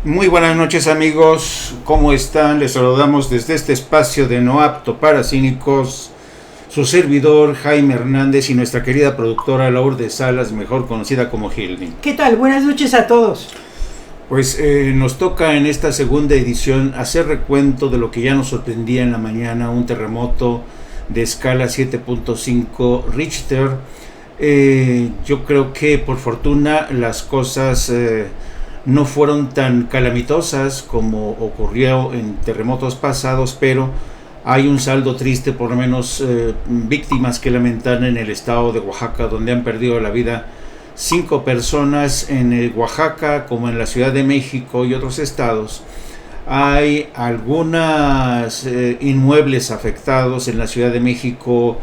Muy buenas noches, amigos, ¿cómo están? Les saludamos desde este espacio de No Apto para Cínicos, su servidor Jaime Hernández y nuestra querida productora Lourdes Salas, mejor conocida como Hildy. ¿Qué tal? Buenas noches a todos. Pues nos toca en esta segunda edición hacer recuento de lo que ya nos sorprendía en la mañana, un terremoto de escala 7.5 Richter. Yo creo que por fortuna las cosas no fueron tan calamitosas como ocurrió en terremotos pasados, pero hay un saldo triste, por lo menos víctimas que lamentar en el estado de Oaxaca, donde han perdido la vida 5 personas en Oaxaca, como en la Ciudad de México y otros estados. Hay algunos inmuebles afectados en la Ciudad de México.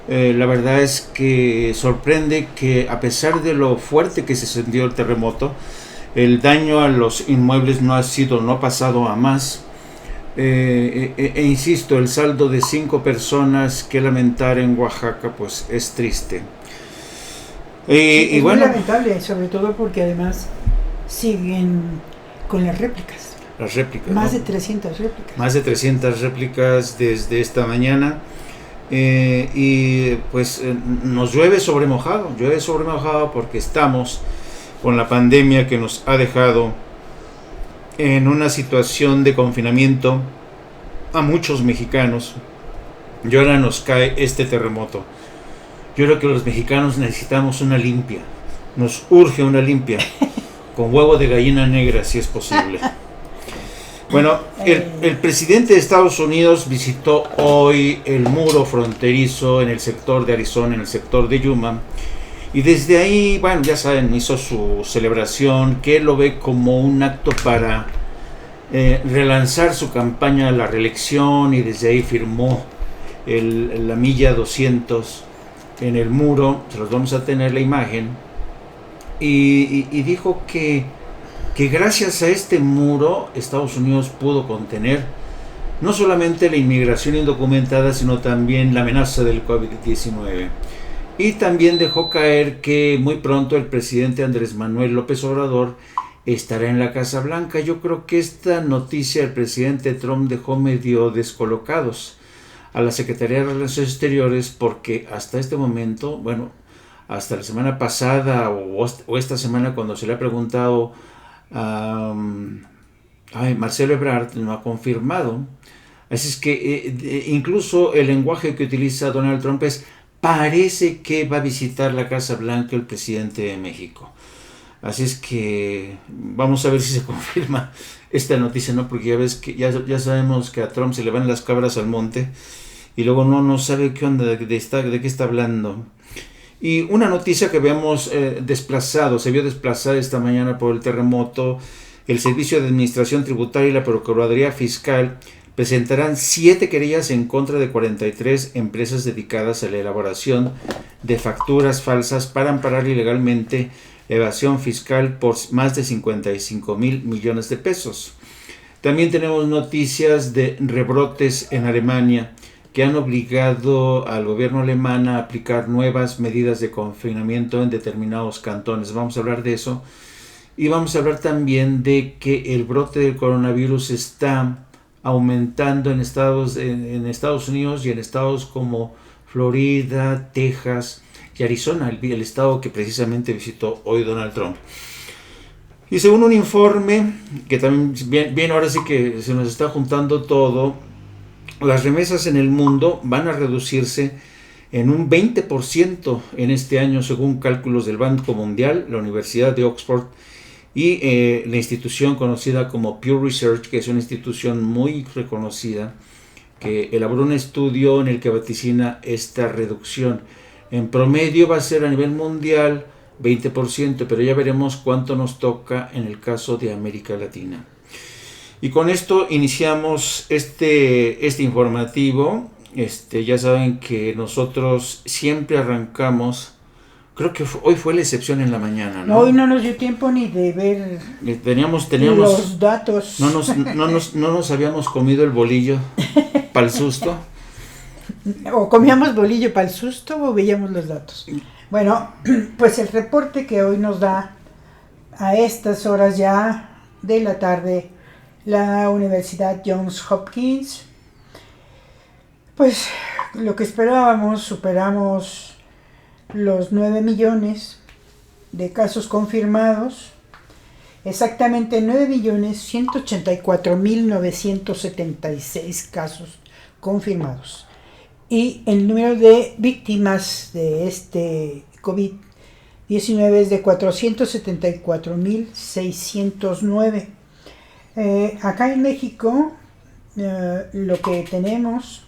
La verdad es que sorprende que a pesar de lo fuerte que se sintió el terremoto, el daño a los inmuebles no ha pasado a más. Insisto, el saldo de 5 personas que lamentar en Oaxaca pues es triste. Es muy lamentable, sobre todo porque además siguen con las réplicas. Las réplicas. Más de 300 réplicas. Más de 300 réplicas desde esta mañana. Y pues nos llueve sobre mojado porque estamos con la pandemia que nos ha dejado en una situación de confinamiento a muchos mexicanos. Y ahora nos cae este terremoto. Yo creo que los mexicanos necesitamos una limpia. Nos urge una limpia. Con huevo de gallina negra, si es posible. Bueno, el presidente de Estados Unidos visitó hoy el muro fronterizo en el sector de Arizona, en el sector de Yuma. Y desde ahí, bueno, ya saben, hizo su celebración, que él lo ve como un acto para relanzar su campaña a la reelección, y desde ahí firmó la milla 200 en el muro. Se los vamos a tener la imagen. Y dijo que gracias a este muro Estados Unidos pudo contener no solamente la inmigración indocumentada, sino también la amenaza del COVID-19. Y también dejó caer que muy pronto el presidente Andrés Manuel López Obrador estará en la Casa Blanca. Yo creo que esta noticia el presidente Trump dejó medio descolocados a la Secretaría de Relaciones Exteriores, porque hasta este momento, bueno, hasta la semana pasada o esta semana, cuando se le ha preguntado Marcelo Ebrard, no ha confirmado. Así es que incluso el lenguaje que utiliza Donald Trump es: parece que va a visitar la Casa Blanca el presidente de México. Así es que vamos a ver si se confirma esta noticia, ¿no? Porque ya ves que ya sabemos que a Trump se le van las cabras al monte y luego no sabe qué onda, de qué está hablando. Y una noticia que habíamos se vio desplazada esta mañana por el terremoto. El Servicio de Administración Tributaria y la Procuraduría Fiscal presentarán 7 querellas en contra de 43 empresas dedicadas a la elaboración de facturas falsas para amparar ilegalmente evasión fiscal por más de 55,000 millones de pesos. También tenemos noticias de rebrotes en Alemania, que han obligado al gobierno alemán a aplicar nuevas medidas de confinamiento en determinados cantones. Vamos a hablar de eso. Y vamos a hablar también de que el brote del coronavirus está aumentando en Estados Unidos y en estados como Florida, Texas y Arizona, el estado que precisamente visitó hoy Donald Trump. Y según un informe que también bien ahora sí que se nos está juntando todo, las remesas en el mundo van a reducirse en un 20% en este año, según cálculos del Banco Mundial, la Universidad de Oxford y la institución conocida como Pew Research, que es una institución muy reconocida, que elaboró un estudio en el que vaticina esta reducción. En promedio va a ser a nivel mundial 20%, pero ya veremos cuánto nos toca en el caso de América Latina. Y con esto iniciamos este informativo. Ya saben que nosotros siempre arrancamos, creo que hoy fue la excepción en la mañana, ¿no? Hoy no nos dio tiempo ni de ver teníamos los datos. No nos habíamos comido el bolillo para el susto. O comíamos bolillo para el susto o veíamos los datos. Bueno, pues el reporte que hoy nos da a estas horas ya de la tarde, la Universidad Johns Hopkins. Pues lo que esperábamos, superamos los 9 millones de casos confirmados, exactamente 9.184.976 casos confirmados. Y el número de víctimas de este COVID-19 es de 474.609. Acá en México, lo que tenemos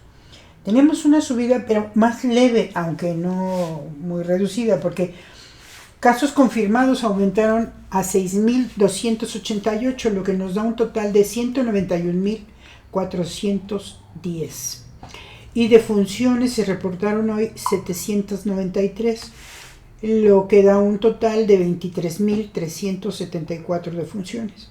una subida, pero más leve, aunque no muy reducida, porque casos confirmados aumentaron a 6.288, lo que nos da un total de 191.410. Y defunciones se reportaron hoy 793, lo que da un total de 23.374 defunciones.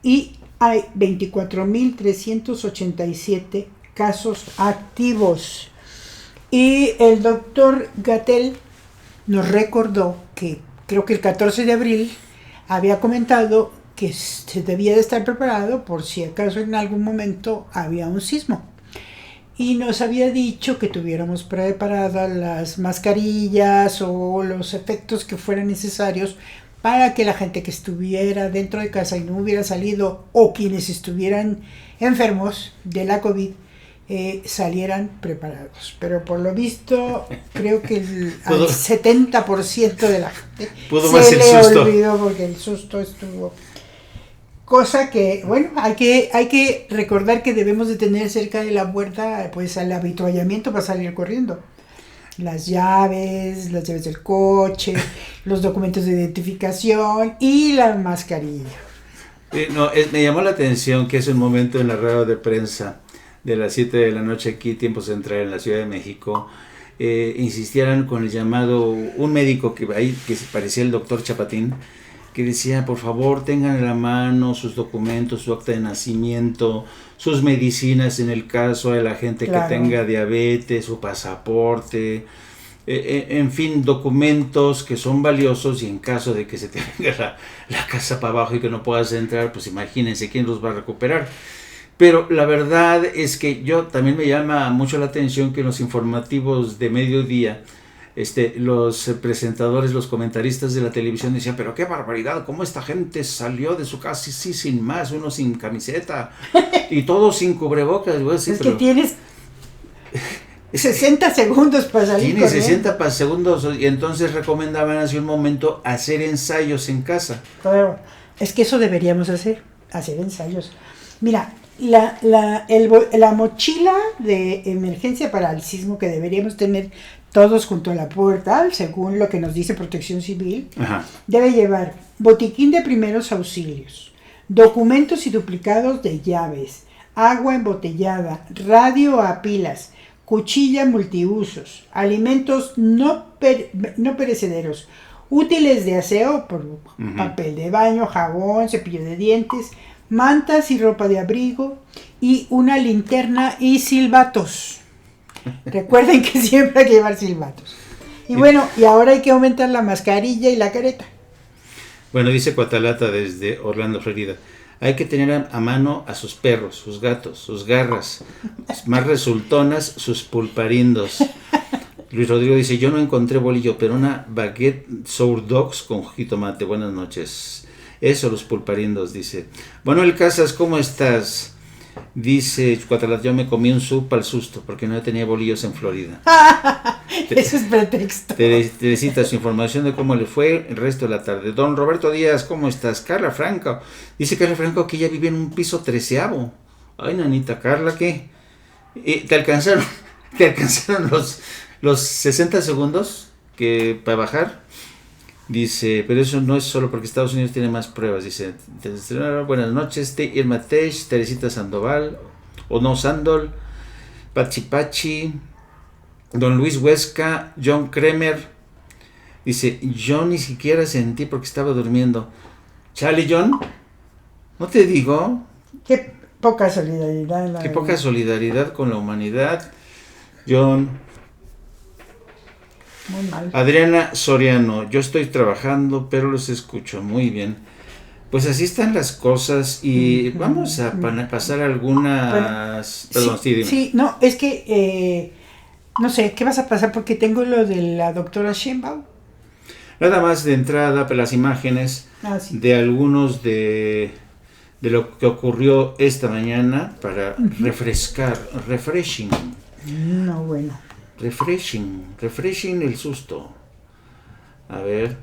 Y hay 24.387 casos activos. Y el doctor Gatell nos recordó que creo que el 14 de abril había comentado que se debía de estar preparado por si acaso en algún momento había un sismo. Y nos había dicho que tuviéramos preparadas las mascarillas o los efectos que fueran necesarios para que la gente que estuviera dentro de casa y no hubiera salido, o quienes estuvieran enfermos de la COVID, salieran preparados. Pero por lo visto, creo que al 70% de la gente se le olvidó, porque el susto estuvo. Cosa que, bueno, hay que recordar que debemos de tener cerca de la puerta, pues, al habituallamiento para salir corriendo. Las llaves del coche, los documentos de identificación y la mascarilla. Me llamó la atención que es un momento en la rueda de prensa de las 7 de la noche aquí, tiempo central en la Ciudad de México, insistieran con el llamado, un médico que se parecía el doctor Chapatín, que decía, por favor, tengan a la mano sus documentos, su acta de nacimiento, sus medicinas en el caso de la gente que tenga diabetes, su pasaporte, en fin, documentos que son valiosos, y en caso de que se te venga la casa para abajo y que no puedas entrar, pues imagínense quién los va a recuperar. Pero la verdad es que yo también me llama mucho la atención que en los informativos de mediodía, los presentadores, los comentaristas de la televisión decían, pero qué barbaridad, cómo esta gente salió de su casa sí, sin más, uno sin camiseta y todo sin cubrebocas. Sí, es que tienes 60 segundos para salir. Tienes 60 segundos, y entonces recomendaban hace un momento hacer ensayos en casa. Pero es que eso deberíamos hacer ensayos. Mira, la mochila de emergencia para el sismo que deberíamos tener todos junto a la puerta, según lo que nos dice Protección Civil, debe llevar botiquín de primeros auxilios, documentos y duplicados de llaves, agua embotellada, radio a pilas, cuchilla multiusos, alimentos no perecederos, útiles de aseo, papel de baño, jabón, cepillo de dientes, mantas y ropa de abrigo, y una linterna y silbatos. Recuerden que siempre hay que llevar silbatos. Y bueno, y ahora hay que aumentar la mascarilla y la careta. Bueno, dice Cuatalata desde Orlando, Florida. Hay que tener a mano a sus perros, sus gatos, sus garras, más resultonas, sus pulparindos. Luis Rodrigo dice, yo no encontré bolillo, pero una baguette sourdough con jitomate. Buenas noches. Eso, los pulparindos, dice. Manuel Casas, ¿cómo estás? Dice Cuatalata, yo me comí un soup al susto porque no tenía bolillos en Florida. Eso es pretexto. Teresita, su información de cómo le fue el resto de la tarde. Don Roberto Díaz, ¿cómo estás? Carla Franco. Dice Carla Franco que ella vive en un piso 13avo. Ay, nanita, Carla, ¿qué? ¿Te alcanzaron los 60 segundos para bajar? Dice, pero eso no es solo porque Estados Unidos tiene más pruebas. Dice, buenas noches, Irma Tesh, Teresita Sandoval, Ono Sandol, Pachi, Don Luis Huesca, John Kremer. Dice, yo ni siquiera sentí porque estaba durmiendo. Charlie John, ¿no te digo? Qué poca solidaridad. Qué poca solidaridad con la humanidad. John. Muy mal. Adriana Soriano, yo estoy trabajando, pero los escucho muy bien. Pues así están las cosas y vamos a pasar algunas... Perdón, sí, dime. Sí, no, es que no sé, ¿qué vas a pasar? Porque tengo lo de la doctora Sheinbaum. Nada más de entrada, las imágenes Sí. de algunos de lo que ocurrió esta mañana para refreshing. No, bueno. Refreshing el susto. A ver.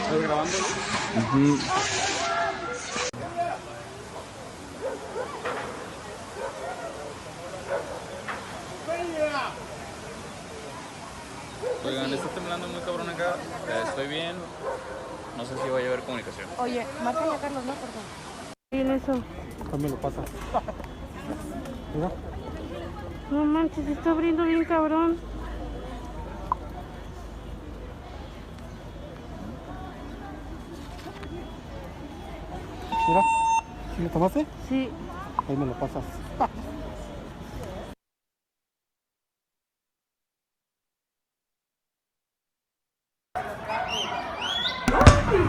¿Estás grabando? Oigan, está temblando muy cabrón acá. Estoy bien. No sé si va a llevar comunicación. Oye, márcale a Carlos, ¿no? Por favor. Bien eso. Me lo pasa. Mira. No manches, se está abriendo bien cabrón. Mira. ¿Sí lo tomaste? Sí. Ahí me lo pasas.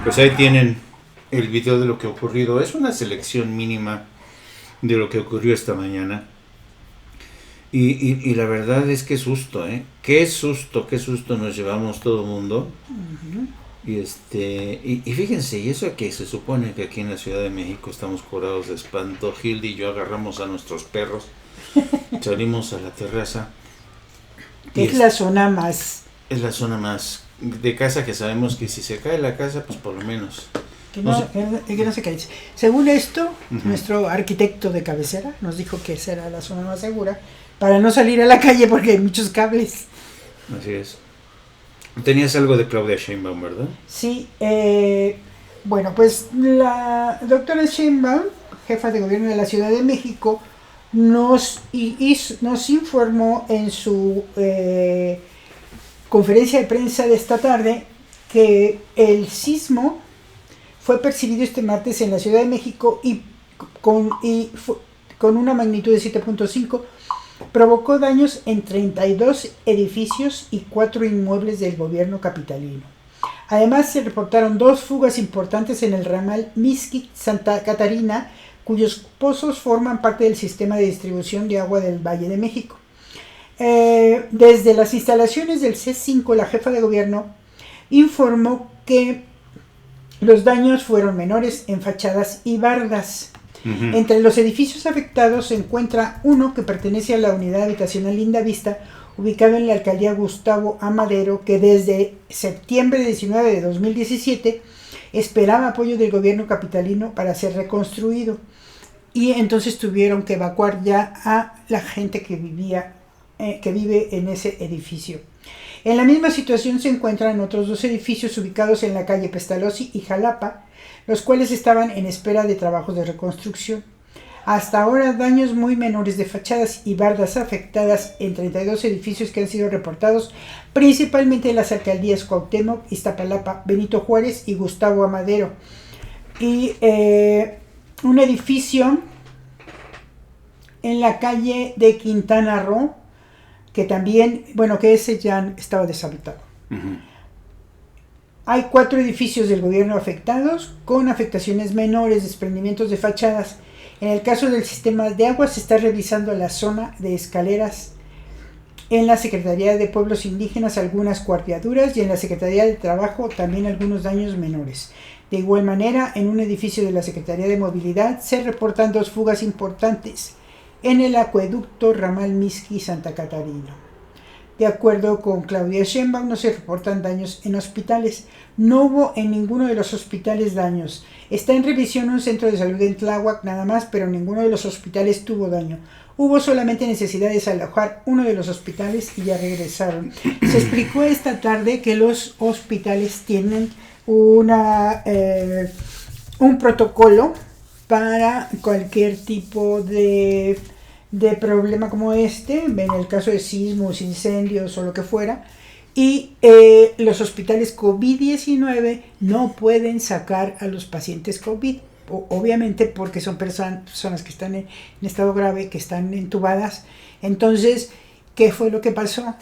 Pues ahí tienen el video de lo que ha ocurrido. Es una selección mínima de lo que ocurrió esta mañana. Y la verdad es que susto, ¿eh? Qué susto nos llevamos todo el mundo. Y fíjense, y eso que se supone que aquí en la Ciudad de México estamos curados de espanto. Hildy y yo agarramos a nuestros perros, salimos a la terraza. Es la zona más... Es la zona más de casa que sabemos que si se cae la casa, pues por lo menos... Que no se caiga. Según esto, nuestro arquitecto de cabecera nos dijo que esa era la zona más segura para no salir a la calle porque hay muchos cables. Así es. Tenías algo de Claudia Sheinbaum, ¿verdad? Sí, bueno, pues la doctora Sheinbaum, jefa de gobierno de la Ciudad de México, nos informó en su conferencia de prensa de esta tarde que el sismo fue percibido este martes en la Ciudad de México y con una magnitud de 7.5 provocó daños en 32 edificios y 4 inmuebles del gobierno capitalino. Además, se reportaron 2 fugas importantes en el ramal Mixquic-Santa Catarina, cuyos pozos forman parte del sistema de distribución de agua del Valle de México. Desde las instalaciones del C5, la jefa de gobierno informó que los daños fueron menores en fachadas y bardas. Entre los edificios afectados se encuentra uno que pertenece a la unidad habitacional Linda Vista, ubicado en la alcaldía Gustavo A. Madero, que desde septiembre 19 de 2017 esperaba apoyo del gobierno capitalino para ser reconstruido. Y entonces tuvieron que evacuar ya a la gente que vive en ese edificio. En la misma situación se encuentran otros 2 edificios ubicados en la calle Pestalozzi y Jalapa, los cuales estaban en espera de trabajos de reconstrucción. Hasta ahora, daños muy menores de fachadas y bardas afectadas en 32 edificios que han sido reportados, principalmente en las alcaldías Cuauhtémoc, Iztapalapa, Benito Juárez y Gustavo Amadero. Y un edificio en la calle de Quintana Roo, que también, que ese ya estaba deshabitado. Hay 4 edificios del gobierno afectados, con afectaciones menores, desprendimientos de fachadas. En el caso del sistema de agua, se está revisando la zona de escaleras en la Secretaría de Pueblos Indígenas, algunas cuarteaduras, y en la Secretaría de Trabajo también algunos daños menores. De igual manera, en un edificio de la Secretaría de Movilidad se reportan 2 fugas importantes en el acueducto ramal Mixquic-Santa Catarina. De acuerdo con Claudia Sheinbaum, no se reportan daños en hospitales. No hubo en ninguno de los hospitales daños. Está en revisión un centro de salud en Tláhuac nada más, pero ninguno de los hospitales tuvo daño. Hubo solamente necesidad de desalojar uno de los hospitales y ya regresaron. Se explicó esta tarde que los hospitales tienen un protocolo para cualquier tipo de problema como este, en el caso de sismos, incendios o lo que fuera, y los hospitales COVID-19 no pueden sacar a los pacientes COVID, obviamente porque son personas que están en estado grave, que están entubadas. Entonces, ¿qué fue lo que pasó?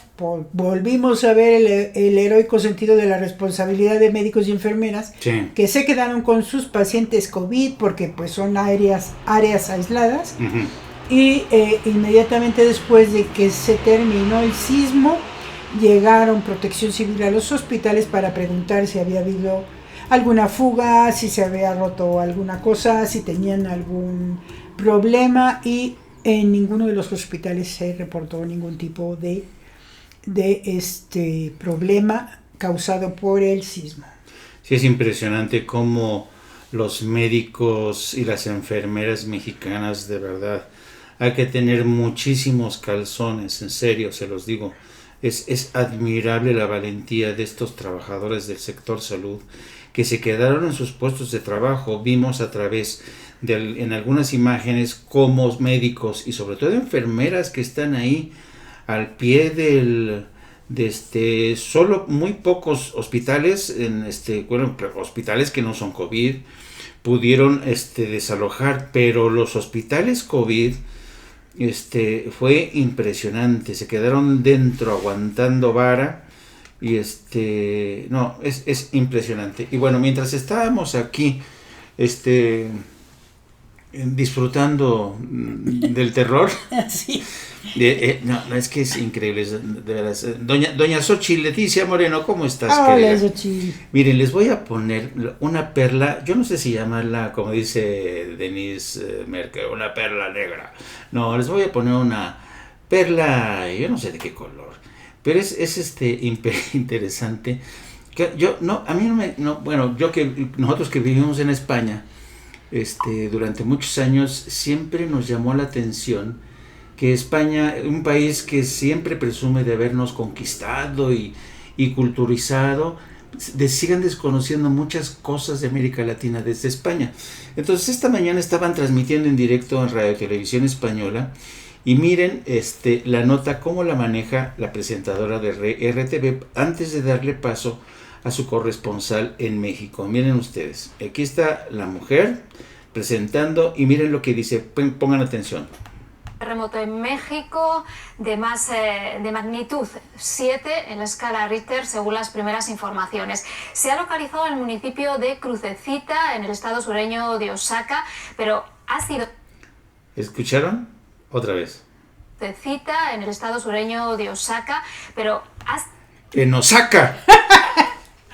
Volvimos a ver el heroico sentido de la responsabilidad de médicos y enfermeras, Sí. que se quedaron con sus pacientes COVID porque pues son áreas aisladas. Ujú. Y inmediatamente después de que se terminó el sismo, llegaron Protección Civil a los hospitales para preguntar si había habido alguna fuga, si se había roto alguna cosa, si tenían algún problema, y en ninguno de los hospitales se reportó ningún tipo de problema causado por el sismo. Sí, es impresionante cómo los médicos y las enfermeras mexicanas, de verdad, hay que tener muchísimos calzones, en serio, se los digo. Es admirable la valentía de estos trabajadores del sector salud que se quedaron en sus puestos de trabajo. Vimos a través en algunas imágenes cómo médicos y sobre todo enfermeras que están ahí al pie solo muy pocos hospitales, hospitales que no son COVID, pudieron desalojar, pero los hospitales COVID fue impresionante, se quedaron dentro aguantando vara y no, es impresionante. Y bueno, mientras estábamos aquí disfrutando del terror, Sí. no, es que es increíble, de veras. Doña Xochitl Leticia Moreno, ¿cómo estás, Hola, querida? Xochitl. Miren, les voy a poner una perla, yo no sé si llamarla, como dice Denise Merkel, una perla negra. No, les voy a poner una perla, yo no sé de qué color, pero es interesante. Nosotros que vivimos en España, durante muchos años, siempre nos llamó la atención que España, un país que siempre presume de habernos conquistado y culturizado, sigan desconociendo muchas cosas de América Latina desde España. Entonces esta mañana estaban transmitiendo en directo en Radio Televisión Española y miren la nota, cómo la maneja la presentadora de RTV antes de darle paso a su corresponsal en México. Miren ustedes, aquí está la mujer presentando y miren lo que dice, pongan atención. Terremoto en México de magnitud 7 en la escala Richter, según las primeras informaciones. Se ha localizado en el municipio de Crucecita, en el estado sureño de Osaka, pero ha sido... ¿Escucharon? Otra vez. Crucecita, en el estado sureño de Osaka, pero ¡En Osaka!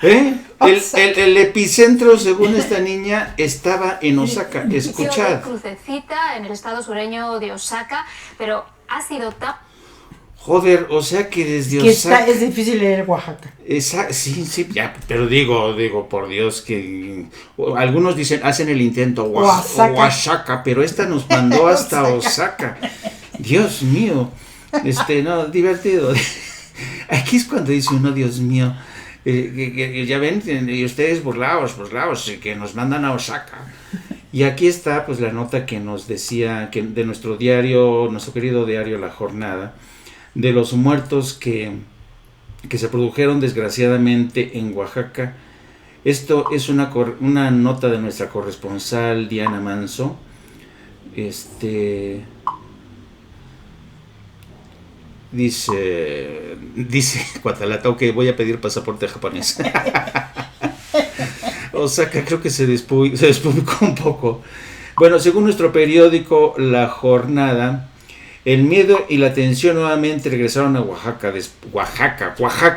¿Eh? El epicentro, según esta niña, estaba en Osaka. Escuchad. Crucecita, en el estado sureño de Osaka, pero ha sido tan... Joder, o sea que desde Que Osaka... es difícil leer Oaxaca. Sí, ya, pero digo, por Dios, que algunos dicen, hacen el intento, Oaxaca, pero esta nos mandó hasta Osaka. Dios mío, no, divertido. Aquí es cuando dice uno, Dios mío, que ya ven, y ustedes burlaos, que nos mandan a Osaka. Y aquí está pues la nota que nos decía, que de nuestro querido diario La Jornada, de los muertos que se produjeron desgraciadamente en Oaxaca. Esto es una nota de nuestra corresponsal Diana Manso. Dice Cuatalata, ok, voy a pedir pasaporte japonés. Osaka creo que se despublicó un poco. Bueno, según nuestro periódico La Jornada, el miedo y la tensión nuevamente regresaron a Oaxaca,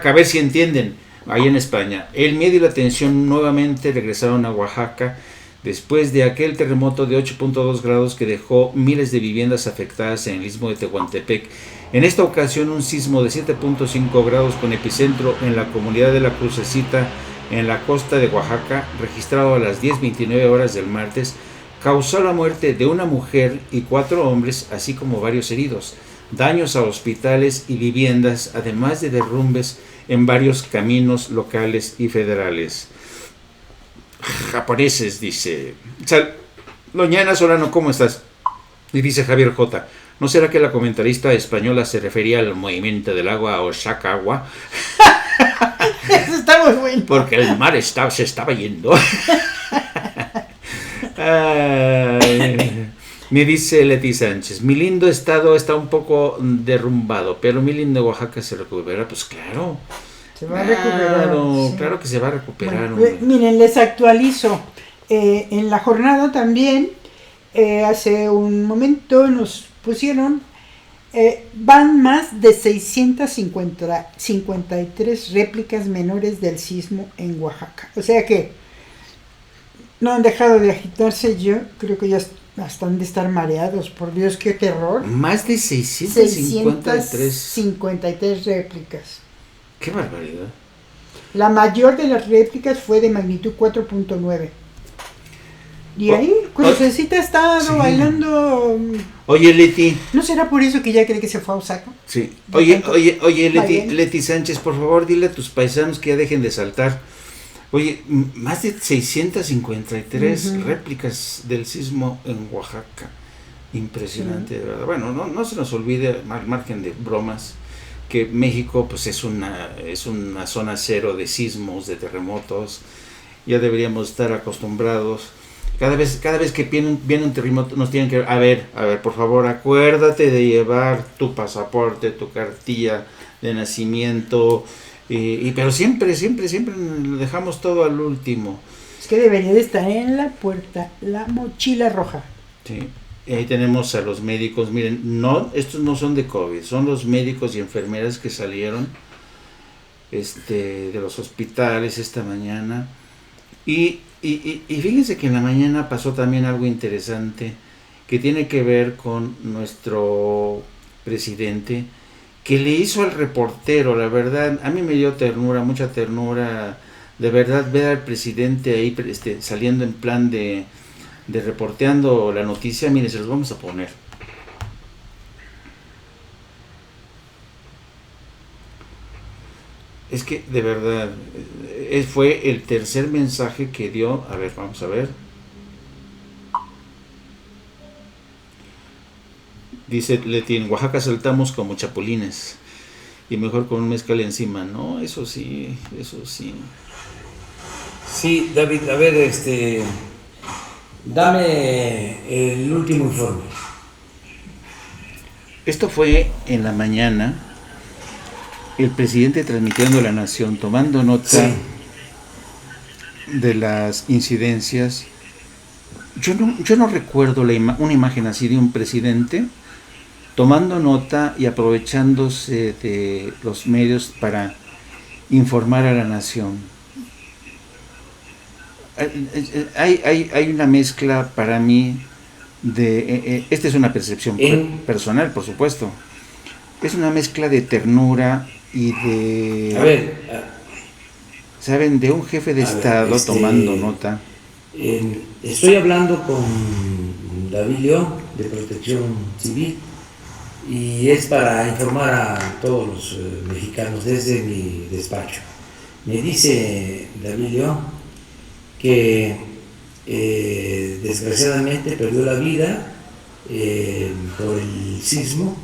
a ver si entienden, ahí en España. El miedo y la tensión nuevamente regresaron a Oaxaca después de aquel terremoto de 8.2 grados que dejó miles de viviendas afectadas en el istmo de Tehuantepec. En esta ocasión, un sismo de 7.5 grados con epicentro en la comunidad de La Crucecita, en la costa de Oaxaca, registrado a las 10:29 horas del martes, causó la muerte de una mujer y 4 hombres, así como varios heridos, daños a hospitales y viviendas, además de derrumbes en varios caminos locales y federales. Japoneses, dice. Doña Ana Solano, ¿cómo estás? Y dice Javier J. ¿No será que la comentarista española se refería al movimiento del agua o Shakawa? Eso está muy bueno. Porque el mar se estaba yendo. Ay, me dice Leti Sánchez, mi lindo estado está un poco derrumbado, pero mi lindo Oaxaca se recupera. Pues claro. Se va a recuperar. Sí. Claro que se va a recuperar. Bueno, miren, les actualizo. En la jornada también, hace un momento nos pusieron, van más de 653 réplicas menores del sismo en Oaxaca. O sea que no han dejado de agitarse. Yo creo que ya están de estar mareados. Por Dios, qué terror. Más de 653. 653 réplicas. ¡Qué barbaridad! La mayor de las réplicas fue de magnitud 4.9. Y ahí, Crucecita ha estado bailando. Oye, Leti. ¿No será por eso que ya cree que se fue a Osaka? Sí. Oye, Leti Sánchez, por favor, dile a tus paisanos que ya dejen de saltar. Oye, más de 653 réplicas del sismo en Oaxaca. Impresionante, de verdad. Bueno, no se nos olvide, al margen de bromas, que México pues es una zona cero de sismos, de terremotos. Ya deberíamos estar acostumbrados. Cada vez que viene un terremoto nos tienen que... A ver, por favor, acuérdate de llevar tu pasaporte, tu cartilla de nacimiento, pero siempre lo dejamos todo al último. Es que debería de estar en la puerta la mochila roja. Sí. Y ahí tenemos a los médicos. Miren, estos no son de COVID, son los médicos y enfermeras que salieron de los hospitales esta mañana. Y fíjense que en la mañana pasó también algo interesante que tiene que ver con nuestro presidente, que le hizo al reportero. La verdad, a mí me dio ternura, mucha ternura, de verdad, ver al presidente ahí saliendo en plan de reporteando la noticia. Miren, se los vamos a poner. Es que de verdad fue el tercer mensaje que dio. A ver, vamos a ver. Dice Leti, en Oaxaca saltamos como chapulines y mejor con un mezcal encima. No, eso sí. Sí, David, a ver, dame el último informe. Esto fue en la mañana. El presidente transmitiendo a la nación, tomando nota de las incidencias. Yo no recuerdo una imagen así de un presidente tomando nota y aprovechándose de los medios para informar a la nación. Hay una mezcla para mí de... esta es una percepción personal, por supuesto. Es una mezcla de ternura y de... A ver... ¿Saben? De un jefe de Estado tomando nota. Estoy hablando con David León, de Protección Civil, y es para informar a todos los mexicanos desde mi despacho. Me dice David León que desgraciadamente perdió la vida por el sismo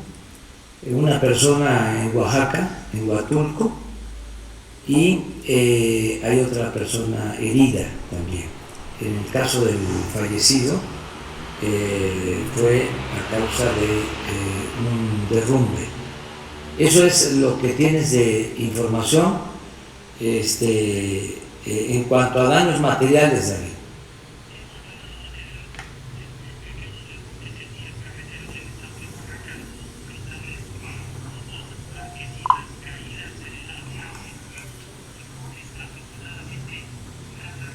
una persona en Oaxaca, en Huatulco, y hay otra persona herida también. En el caso del fallecido fue a causa de un derrumbe. Eso es lo que tienes de información en cuanto a daños materiales, David.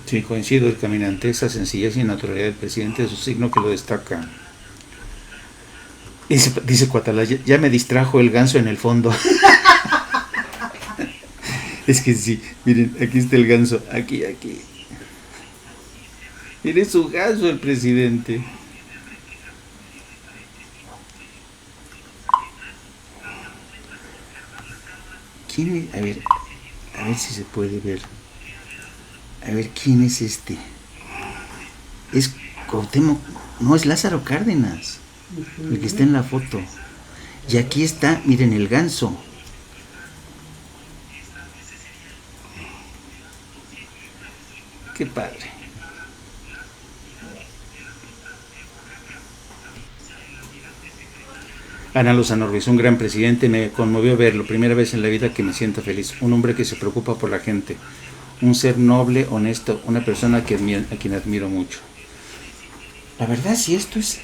Sí, coincido, el caminante, esa sencillez y naturalidad del presidente es un signo que lo destaca. Dice Cuatala, ya me distrajo el ganso en el fondo. Es que sí, miren, aquí está el ganso, aquí. Eres su gaso el presidente. ¿Quién es? A ver si se puede ver. A ver, ¿quién es este? Es Cuauhtémoc, no, es Lázaro Cárdenas, el que está en la foto. Y aquí está, miren, el ganso. Qué padre. Ana Lozano Ruiz, un gran presidente, me conmovió verlo, primera vez en la vida que me siento feliz. Un hombre que se preocupa por la gente, un ser noble, honesto, una persona a quien admiro mucho. La verdad, si esto es,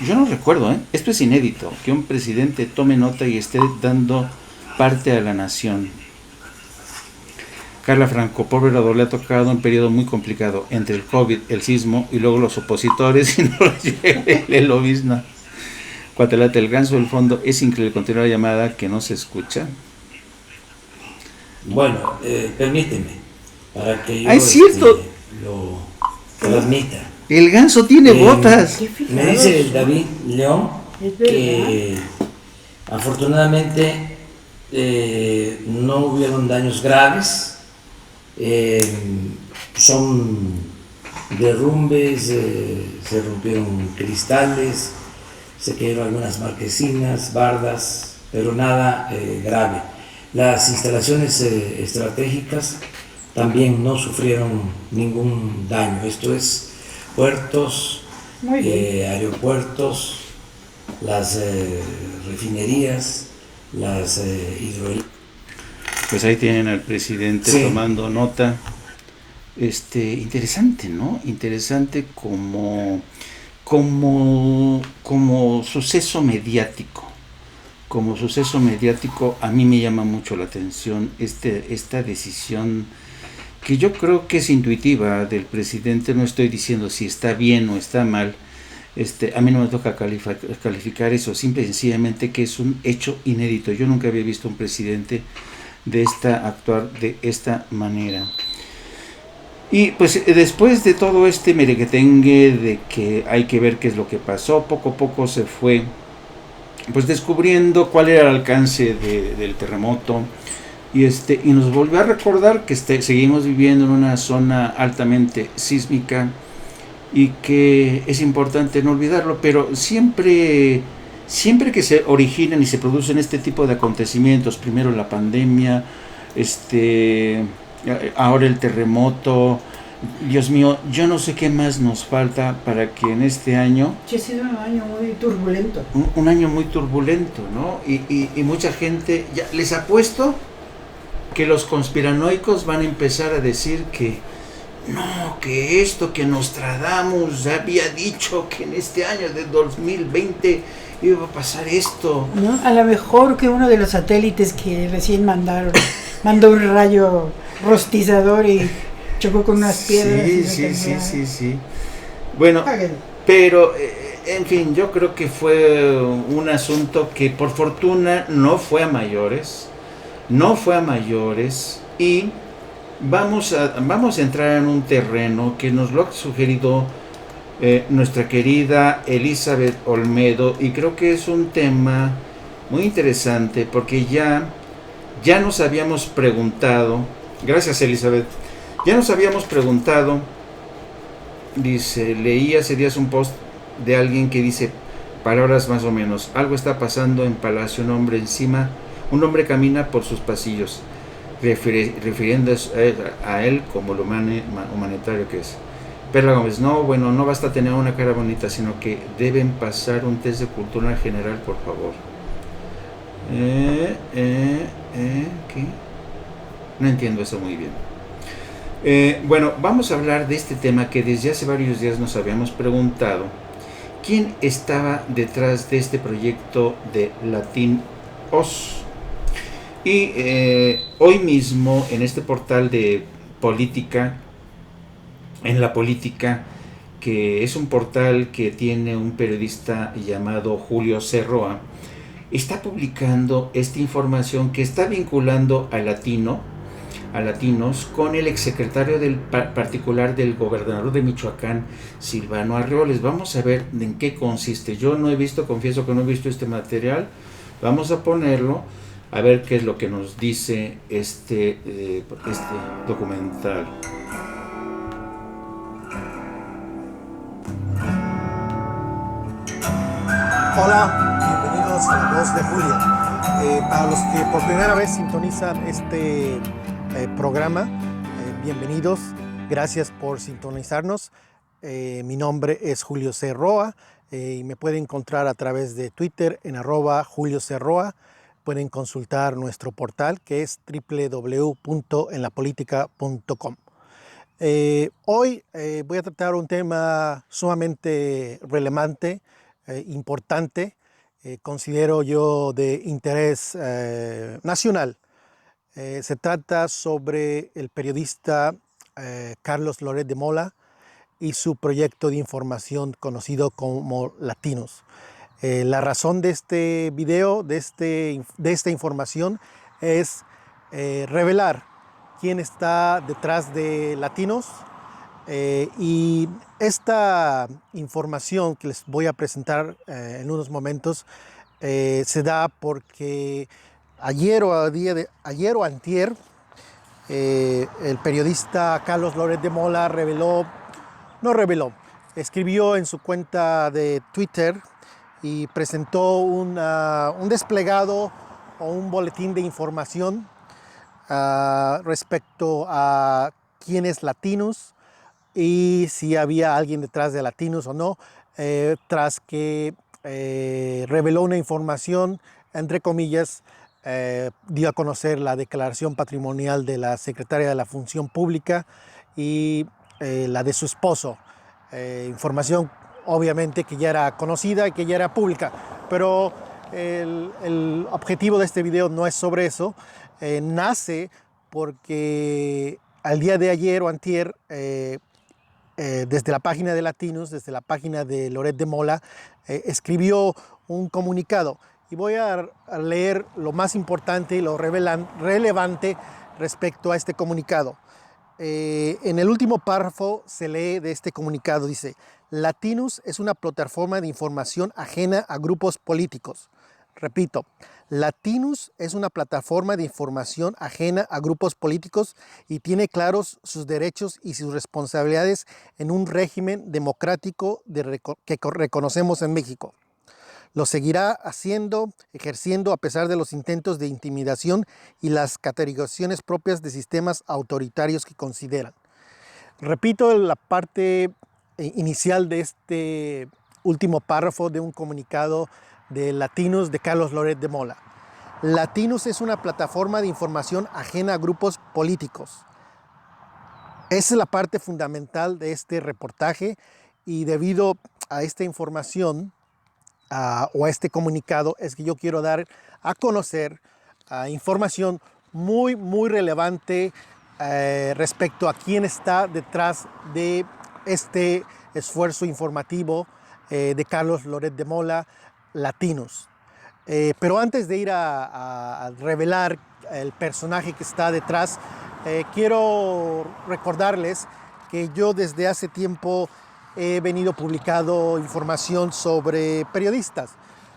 yo no recuerdo, esto es inédito, que un presidente tome nota y esté dando parte a la nación. Carla Franco, pobre Obrador, le ha tocado un periodo muy complicado, entre el COVID, el sismo y luego los opositores y no el lobismo. Cuatelate, el ganso del fondo, es increíble, continuar la llamada que no se escucha. Bueno, permíteme, para que yo es cierto. Lo transmita. El ganso tiene botas. Me dice David León que afortunadamente no hubieron daños graves, son derrumbes, se rompieron cristales, se cayeron algunas marquesinas, bardas, pero nada grave. Las instalaciones estratégicas también no sufrieron ningún daño. Esto es puertos, aeropuertos, las refinerías, las hidroeléctricas. Pues ahí tienen al presidente tomando nota. Interesante, ¿no? Interesante como suceso mediático. Como suceso mediático, a mí me llama mucho la atención esta decisión que yo creo que es intuitiva del presidente. No estoy diciendo si está bien o está mal. A mí no me toca calificar eso, simple y sencillamente que es un hecho inédito. Yo nunca había visto un presidente actuar de esta manera. Y pues después de todo este merequetengue de que hay que ver qué es lo que pasó, poco a poco se fue pues descubriendo cuál era el alcance del terremoto y nos volvió a recordar que seguimos viviendo en una zona altamente sísmica y que es importante no olvidarlo, pero siempre que se originan y se producen este tipo de acontecimientos, primero la pandemia, ahora el terremoto, Dios mío, yo no sé qué más nos falta para que en este año... Sí, ha sido un año muy turbulento. Un año muy turbulento, ¿no? Y mucha gente, ya les apuesto que los conspiranoicos van a empezar a decir que no, que Nostradamus había dicho que en este año de 2020 iba a pasar esto. ¿No? A lo mejor que uno de los satélites que recién mandó un rayo rostizador y chocó con unas piedras. Sí. Bueno, pero en fin, yo creo que fue un asunto que por fortuna no fue a mayores y vamos a entrar en un terreno que nos lo ha sugerido nuestra querida Elizabeth Olmedo, y creo que es un tema muy interesante porque ya nos habíamos preguntado, gracias Elizabeth, ya nos habíamos preguntado, dice, leí hace días un post de alguien que dice palabras más o menos, algo está pasando en Palacio, un hombre camina por sus pasillos, refiriéndose a él como lo humanitario que es. Perla Gómez, no basta tener una cara bonita, sino que deben pasar un test de cultura general, por favor. ¿Qué? No entiendo eso muy bien. Bueno, vamos a hablar de este tema que desde hace varios días nos habíamos preguntado. ¿Quién estaba detrás de este proyecto de Latin-Oz? Y hoy mismo en este portal de política, en la política, que es un portal que tiene un periodista llamado Julio Cerroa, está publicando esta información que está vinculando a Latino, a Latinos con el exsecretario particular del gobernador de Michoacán, Silvano Aureoles. Vamos a ver en qué consiste. Yo no he visto, confieso que no he visto este material. Vamos a ponerlo, a ver qué es lo que nos dice este documental. Hola, bienvenidos a La Voz de Julia. Para los que por primera vez sintonizan este programa, bienvenidos, gracias por sintonizarnos. Mi nombre es Julio C. Roa y me pueden encontrar a través de Twitter en @JulioCRoa. Pueden consultar nuestro portal que es www.enlapolitica.com. Hoy voy a tratar un tema sumamente relevante, importante, considero yo de interés nacional. Se trata sobre el periodista Carlos Loret de Mola y su proyecto de información conocido como Latinos. La razón de este video, de esta información, es revelar quién está detrás de Latinos. Y esta información que les voy a presentar en unos momentos se da porque ayer o antier el periodista Carlos Loret de Mola escribió en su cuenta de Twitter y presentó un desplegado o un boletín de información respecto a quién es Latinos y si había alguien detrás de Latinos o no, tras que reveló una información, entre comillas, dio a conocer la declaración patrimonial de la secretaria de la Función Pública y la de su esposo. Información obviamente que ya era conocida y que ya era pública, pero el objetivo de este video no es sobre eso. Nace porque al día de ayer o antier, desde la página de Latinos, desde la página de Loret de Mola, escribió un comunicado. Y voy a leer lo más importante y lo relevante respecto a este comunicado. En el último párrafo se lee de este comunicado, dice: Latinos es una plataforma de información ajena a grupos políticos. Repito, Latinos es una plataforma de información ajena a grupos políticos y tiene claros sus derechos y sus responsabilidades en un régimen democrático que reconocemos en México. Lo seguirá ejerciendo a pesar de los intentos de intimidación y las categorizaciones propias de sistemas autoritarios que consideran. Repito la parte inicial de este último párrafo de un comunicado de Latinos de Carlos Loret de Mola. Latinos es una plataforma de información ajena a grupos políticos. Esa es la parte fundamental de este reportaje y debido a esta información o a este comunicado es que yo quiero dar a conocer información muy, muy relevante respecto a quién está detrás de este esfuerzo informativo de Carlos Loret de Mola, Latinos. Pero antes de ir a revelar el personaje que está detrás, quiero recordarles que yo desde hace tiempo he venido publicando información sobre periodistas,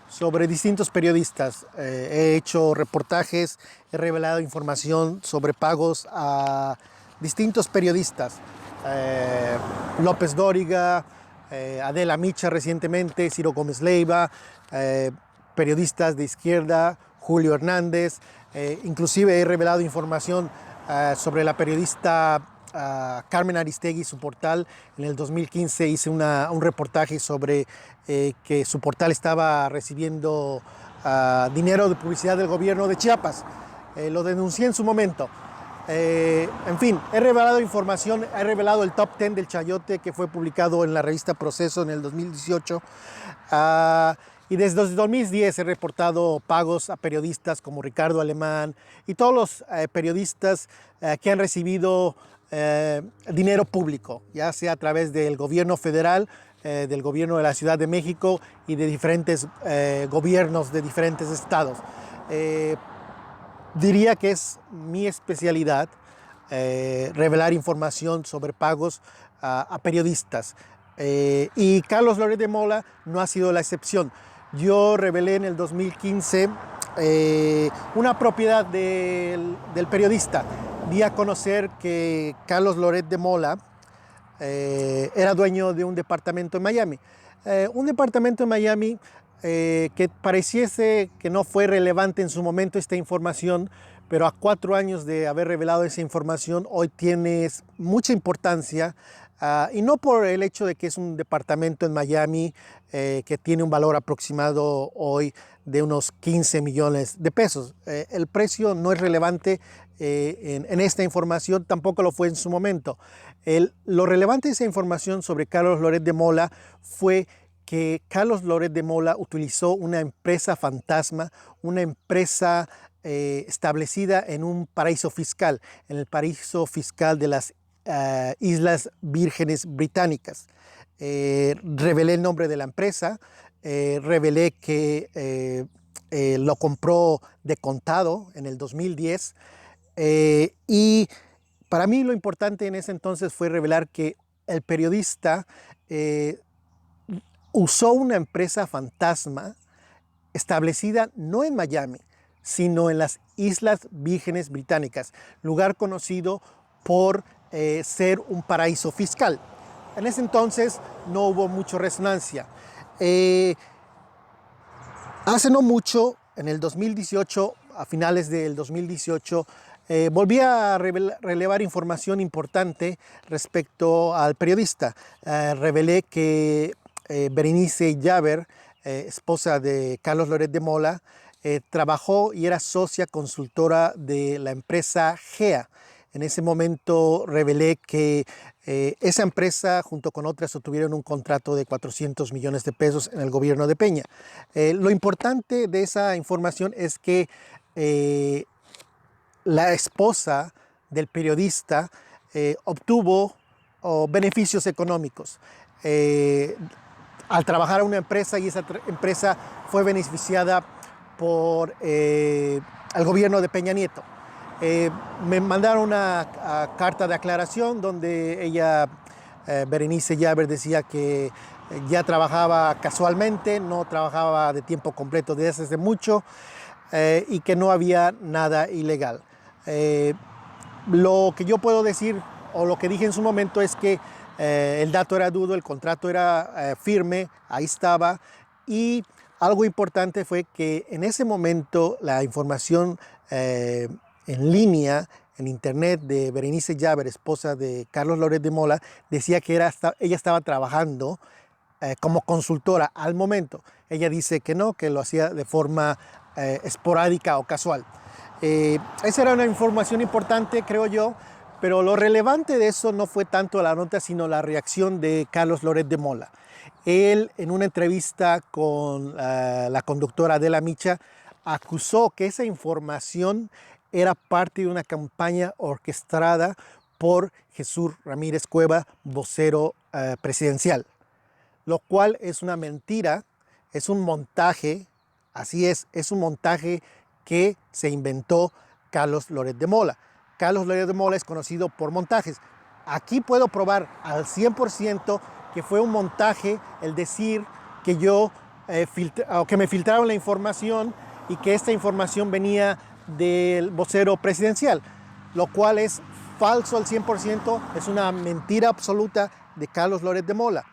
sobre distintos periodistas. He hecho reportajes, he revelado información sobre pagos a distintos periodistas. López Dóriga, Adela Micha recientemente, Ciro Gómez Leiva, periodistas de izquierda, Julio Hernández, inclusive he revelado información sobre la periodista Carmen Aristegui, su portal. En el 2015 hice un reportaje sobre que su portal estaba recibiendo dinero de publicidad del gobierno de Chiapas. Lo denuncié en su momento. En fin, he revelado información, he revelado el top 10 del Chayote que fue publicado en la revista Proceso en el 2018. Y desde el 2010 he reportado pagos a periodistas como Ricardo Alemán y todos los periodistas que han recibido dinero público, ya sea a través del gobierno federal, del gobierno de la Ciudad de México y de diferentes gobiernos de diferentes estados. Diría que es mi especialidad revelar información sobre pagos a periodistas. Y Carlos Loret de Mola no ha sido la excepción. Yo revelé en el 2015 una propiedad del periodista. Di a conocer que Carlos Loret de Mola era dueño de un departamento en Miami. Un departamento en Miami que pareciese que no fue relevante en su momento esta información, pero a 4 años de haber revelado esa información, hoy tiene mucha importancia, y no por el hecho de que es un departamento en Miami que tiene un valor aproximado hoy de unos 15 millones de pesos. El precio no es relevante en esta información, tampoco lo fue en su momento. Lo relevante de esa información sobre Carlos Loret de Mola fue que Carlos Loret de Mola utilizó una empresa fantasma, una empresa establecida en un paraíso fiscal, en el paraíso fiscal de las Islas Vírgenes Británicas. Revelé el nombre de la empresa, revelé que lo compró de contado en el 2010, y para mí lo importante en ese entonces fue revelar que el periodista usó una empresa fantasma establecida no en Miami, sino en las Islas Vírgenes Británicas, lugar conocido por ser un paraíso fiscal. En ese entonces no hubo mucha resonancia. Hace no mucho, en el 2018, a finales del 2018, volví a relevar información importante respecto al periodista. Revelé que Berenice Llaver, esposa de Carlos Loret de Mola, trabajó y era socia consultora de la empresa GEA. En ese momento revelé que esa empresa junto con otras obtuvieron un contrato de 400 millones de pesos en el gobierno de Peña. Lo importante de esa información es que la esposa del periodista obtuvo beneficios económicos al trabajar en una empresa, y esa empresa fue beneficiada por el gobierno de Peña Nieto. Me mandaron una carta de aclaración donde ella, Berenice Llaver, decía que ya trabajaba casualmente, no trabajaba de tiempo completo desde hace mucho, y que no había nada ilegal. Lo que yo puedo decir, o lo que dije en su momento, es que el dato era duro, el contrato era firme, ahí estaba, y algo importante fue que en ese momento la información en línea, en internet, de Berenice Llaver, esposa de Carlos Loret de Mola, decía que ella estaba trabajando como consultora al momento. Ella dice que no, que lo hacía de forma esporádica o casual. Esa era una información importante, creo yo, pero lo relevante de eso no fue tanto la nota, sino la reacción de Carlos Loret de Mola. Él, en una entrevista con la conductora Adela Micha, acusó que esa información era parte de una campaña orquestada por Jesús Ramírez Cueva, vocero presidencial, lo cual es una mentira, es un montaje, así es un montaje que se inventó Carlos Loret de Mola. Carlos Loret de Mola es conocido por montajes. Aquí puedo probar al 100% que fue un montaje el decir que que me filtraron la información y que esta información venía del vocero presidencial, lo cual es falso al 100%, es una mentira absoluta de Carlos Loret de Mola.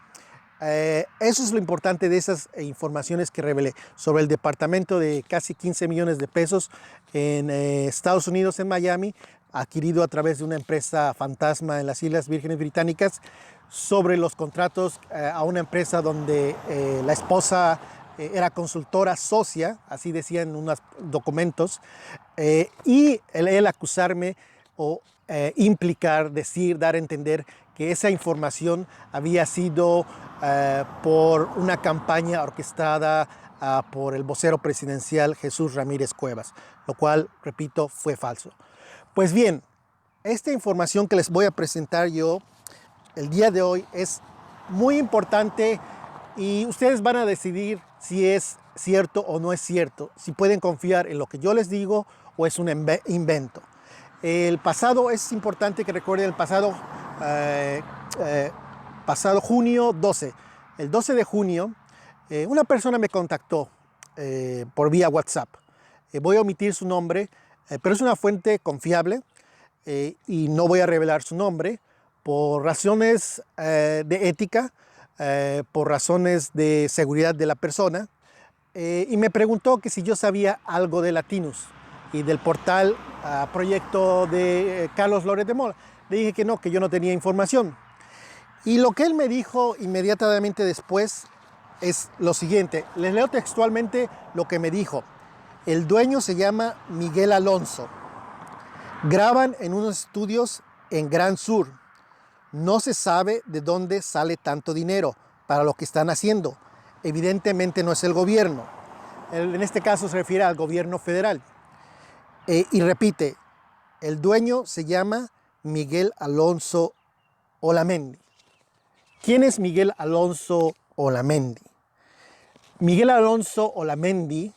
Eso es lo importante de esas informaciones que revelé sobre el departamento de casi 15 millones de pesos en Estados Unidos, en Miami, adquirido a través de una empresa fantasma en las Islas Vírgenes Británicas, sobre los contratos a una empresa donde la esposa era consultora socia, así decían en unos documentos, y él acusarme o implicar, decir, dar a entender que esa información había sido por una campaña orquestada por el vocero presidencial Jesús Ramírez Cuevas, lo cual, repito, fue falso. Pues bien, esta información que les voy a presentar yo el día de hoy es muy importante y ustedes van a decidir si es cierto o no es cierto, si pueden confiar en lo que yo les digo o es un invento. El pasado, es importante que recuerden el pasado, pasado junio 12. El 12 de junio, una persona me contactó por vía WhatsApp. Voy a omitir su nombre, pero es una fuente confiable y no voy a revelar su nombre por razones de ética, por razones de seguridad de la persona. Y me preguntó que si yo sabía algo de Latinus y del portal proyecto de Carlos Loret de Mola. Le dije que no, que yo no tenía información. Y lo que él me dijo inmediatamente después es lo siguiente. Les leo textualmente lo que me dijo. El dueño se llama Miguel Alonso. Graban en unos estudios en Gran Sur. No se sabe de dónde sale tanto dinero para lo que están haciendo. Evidentemente no es el gobierno. En este caso se refiere al gobierno federal. Y repite, el dueño se llama Miguel Alonso Olamendi. ¿Quién es Miguel Alonso Olamendi? Miguel Alonso Olamendi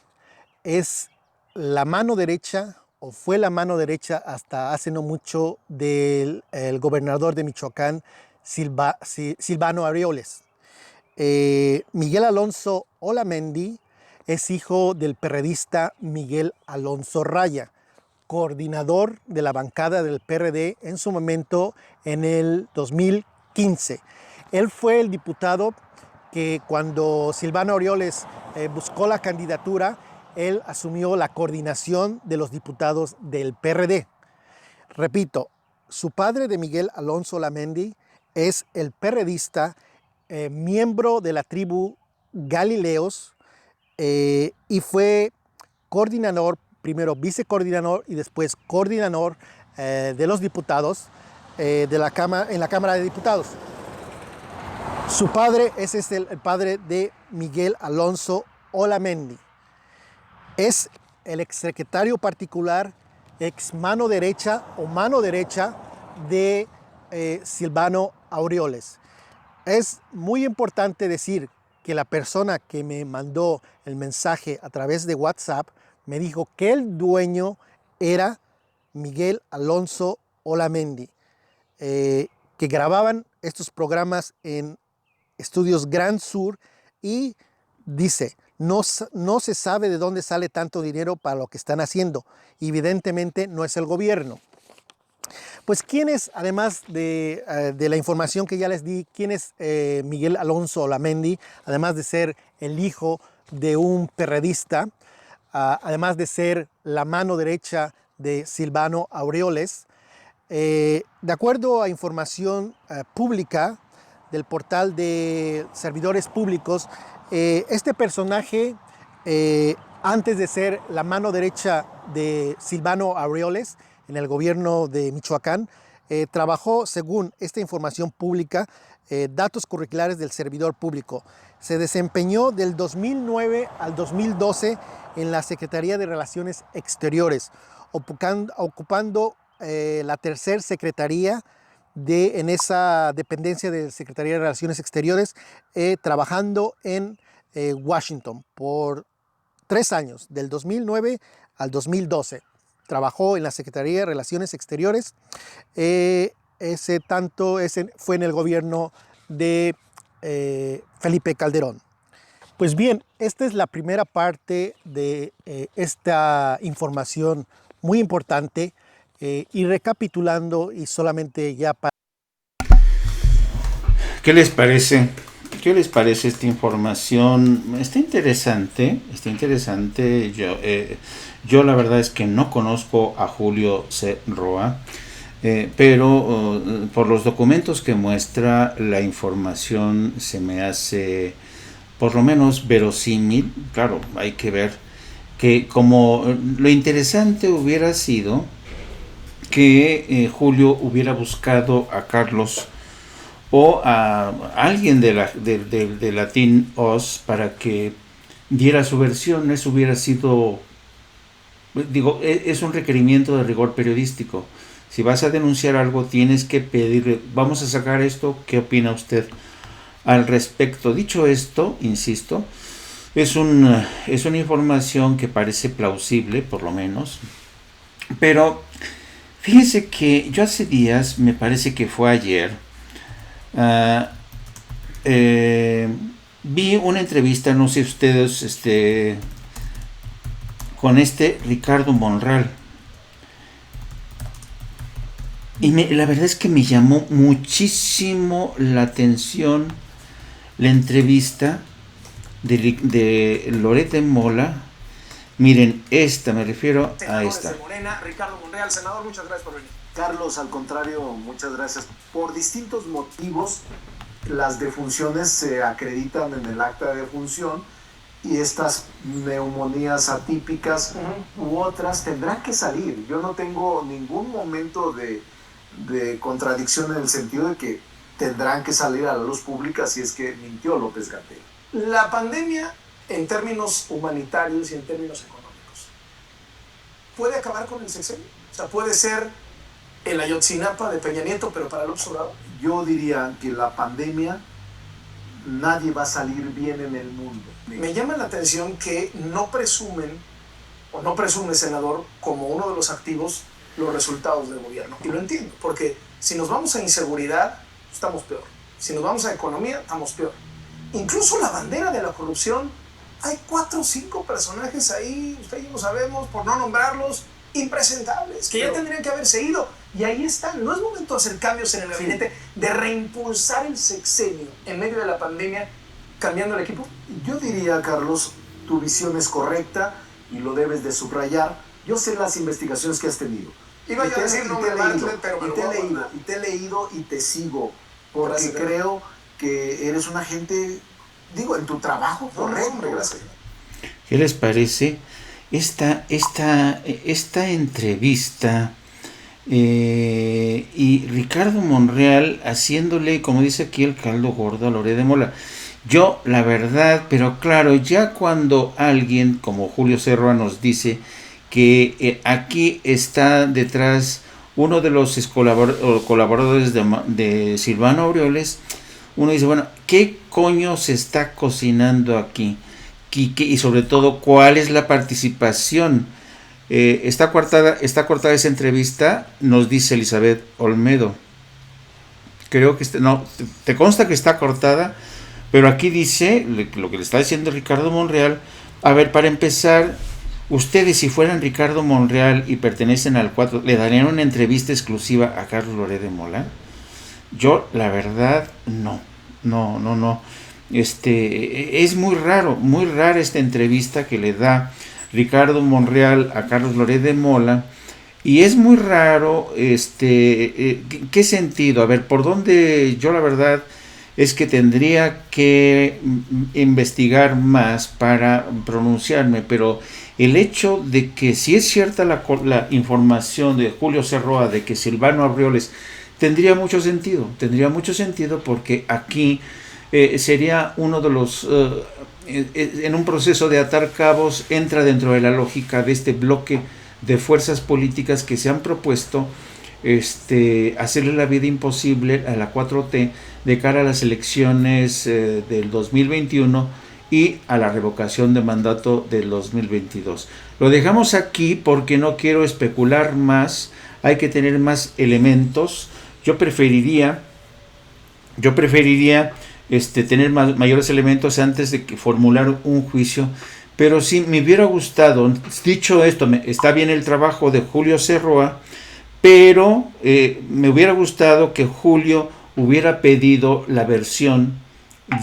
es la mano derecha, o fue la mano derecha hasta hace no mucho, del gobernador de Michoacán, Silvano Aureoles. Miguel Alonso Olamendi es hijo del perredista Miguel Alonso Raya, coordinador de la bancada del PRD en su momento en el 2015. Él fue el diputado que cuando Silvano Aureoles buscó la candidatura, él asumió la coordinación de los diputados del PRD. Repito, su padre de Miguel Alonso Olamendi es el perredista, miembro de la tribu Galileos, y fue coordinador, primero vicecoordinador y después coordinador de los diputados en la Cámara de Diputados. Su padre es el padre de Miguel Alonso Olamendi. Es el exsecretario particular, ex mano derecha o mano derecha de Silvano Aureoles. Es muy importante decir que la persona que me mandó el mensaje a través de WhatsApp me dijo que el dueño era Miguel Alonso Olamendi, que grababan estos programas en Estudios Gran Sur, y dice, no se sabe de dónde sale tanto dinero para lo que están haciendo. Evidentemente no es el gobierno. Pues quién es, además de la información que ya les di, quién es Miguel Alonso Olamendi, además de ser el hijo de un perredista, además de ser la mano derecha de Silvano Aureoles. De acuerdo a información pública del portal de servidores públicos, este personaje, antes de ser la mano derecha de Silvano Aureoles en el gobierno de Michoacán, trabajó, según esta información pública, datos curriculares del servidor público. Se desempeñó del 2009 al 2012 en la Secretaría de Relaciones Exteriores, ocupando la tercera secretaría en esa dependencia de Secretaría de Relaciones Exteriores, trabajando en Washington por 3 años, del 2009 al 2012. Trabajó en la Secretaría de Relaciones Exteriores. Ese fue en el gobierno de Felipe Calderón. Pues bien, esta es la primera parte de esta información muy importante, y recapitulando, y solamente ya para... ¿Qué les parece? ¿Qué les parece esta información? Está interesante, está interesante. Yo la verdad es que no conozco a Julio C. Roa, pero por los documentos que muestra, la información se me hace por lo menos verosímil. Claro, hay que ver que como lo interesante hubiera sido que Julio hubiera buscado a Carlos o a alguien de Latin Oz para que diera su versión. Eso hubiera sido, digo, es un requerimiento de rigor periodístico. Si vas a denunciar algo, tienes que pedirle, vamos a sacar esto, ¿qué opina usted al respecto? Dicho esto, insisto, es una información que parece plausible, por lo menos, pero Fíjense que yo hace días, me parece que fue ayer, ah, vi una entrevista, no sé ustedes, con Ricardo Monreal. Y la verdad es que me llamó muchísimo la atención la entrevista de Loret de Mola. Miren, me refiero a esta. Morena, Ricardo Monreal, senador, muchas gracias por venir. Carlos, al contrario, muchas gracias. Por distintos motivos, las defunciones se acreditan en el acta de defunción y estas neumonías atípicas u otras tendrán que salir. Yo no tengo ningún momento de contradicción en el sentido de que tendrán que salir a la luz pública si es que mintió López-Gatell. La pandemia, en términos humanitarios y en términos económicos, ¿puede acabar con el sexenio? O sea, ¿puede ser el Ayotzinapa de Peña Nieto, pero para López Obrador? Yo diría que la pandemia, nadie va a salir bien en el mundo. Me llama la atención que no presume, senador, como uno de los activos, los resultados del gobierno. Y lo entiendo, porque si nos vamos a inseguridad, estamos peor. Si nos vamos a economía, estamos peor. Incluso la bandera de la corrupción, hay 4 o 5 personajes ahí, usted y yo lo sabemos, por no nombrarlos, impresentables, que ya tendrían que haberse ido. Y ahí están. No es momento de hacer cambios en el gabinete, de reimpulsar el sexenio en medio de la pandemia, cambiando el equipo. Yo diría, Carlos, tu visión es correcta y lo debes de subrayar. Yo sé las investigaciones que has tenido. Iba yo a decir nombre Bartlett, pero te he leído y te sigo, porque gracias, creo que eres una gente, digo, en tu trabajo correcto. Gracias. ¿Qué les parece esta entrevista y Ricardo Monreal haciéndole, como dice aquí, el caldo gordo a Loret de Mola? Yo, la verdad, pero claro, ya cuando alguien como Julio Serra nos dice que aquí está detrás uno de los colaboradores de Silvano Aureoles, uno dice, bueno, ¿qué coño se está cocinando aquí? Y sobre todo, ¿cuál es la participación? Está cortada esa entrevista, nos dice Elizabeth Olmedo. Creo que te consta que está cortada, pero aquí dice lo que le está diciendo Ricardo Monreal. A ver, para empezar, ustedes, si fueran Ricardo Monreal y pertenecen al 4, ¿le darían una entrevista exclusiva a Carlos Loret de Mola? Yo, la verdad, no. Es muy rara esta entrevista que le da Ricardo Monreal a Carlos Loret de Mola, y es muy raro, ¿qué sentido? A ver, ¿por dónde? Yo la verdad es que tendría que investigar más para pronunciarme, pero el hecho de que si es cierta la información de Julio Serroa de que Silvano Aureoles, tendría mucho sentido porque aquí sería uno de los, en un proceso de atar cabos, entra dentro de la lógica de este bloque de fuerzas políticas que se han propuesto hacerle la vida imposible a la 4T de cara a las elecciones del 2021 y a la revocación de mandato del 2022. Lo dejamos aquí porque no quiero especular más, hay que tener más elementos. Yo preferiría tener mayores elementos antes de formular un juicio, pero sí me hubiera gustado, dicho esto, está bien el trabajo de Julio Serroa, pero me hubiera gustado que Julio hubiera pedido la versión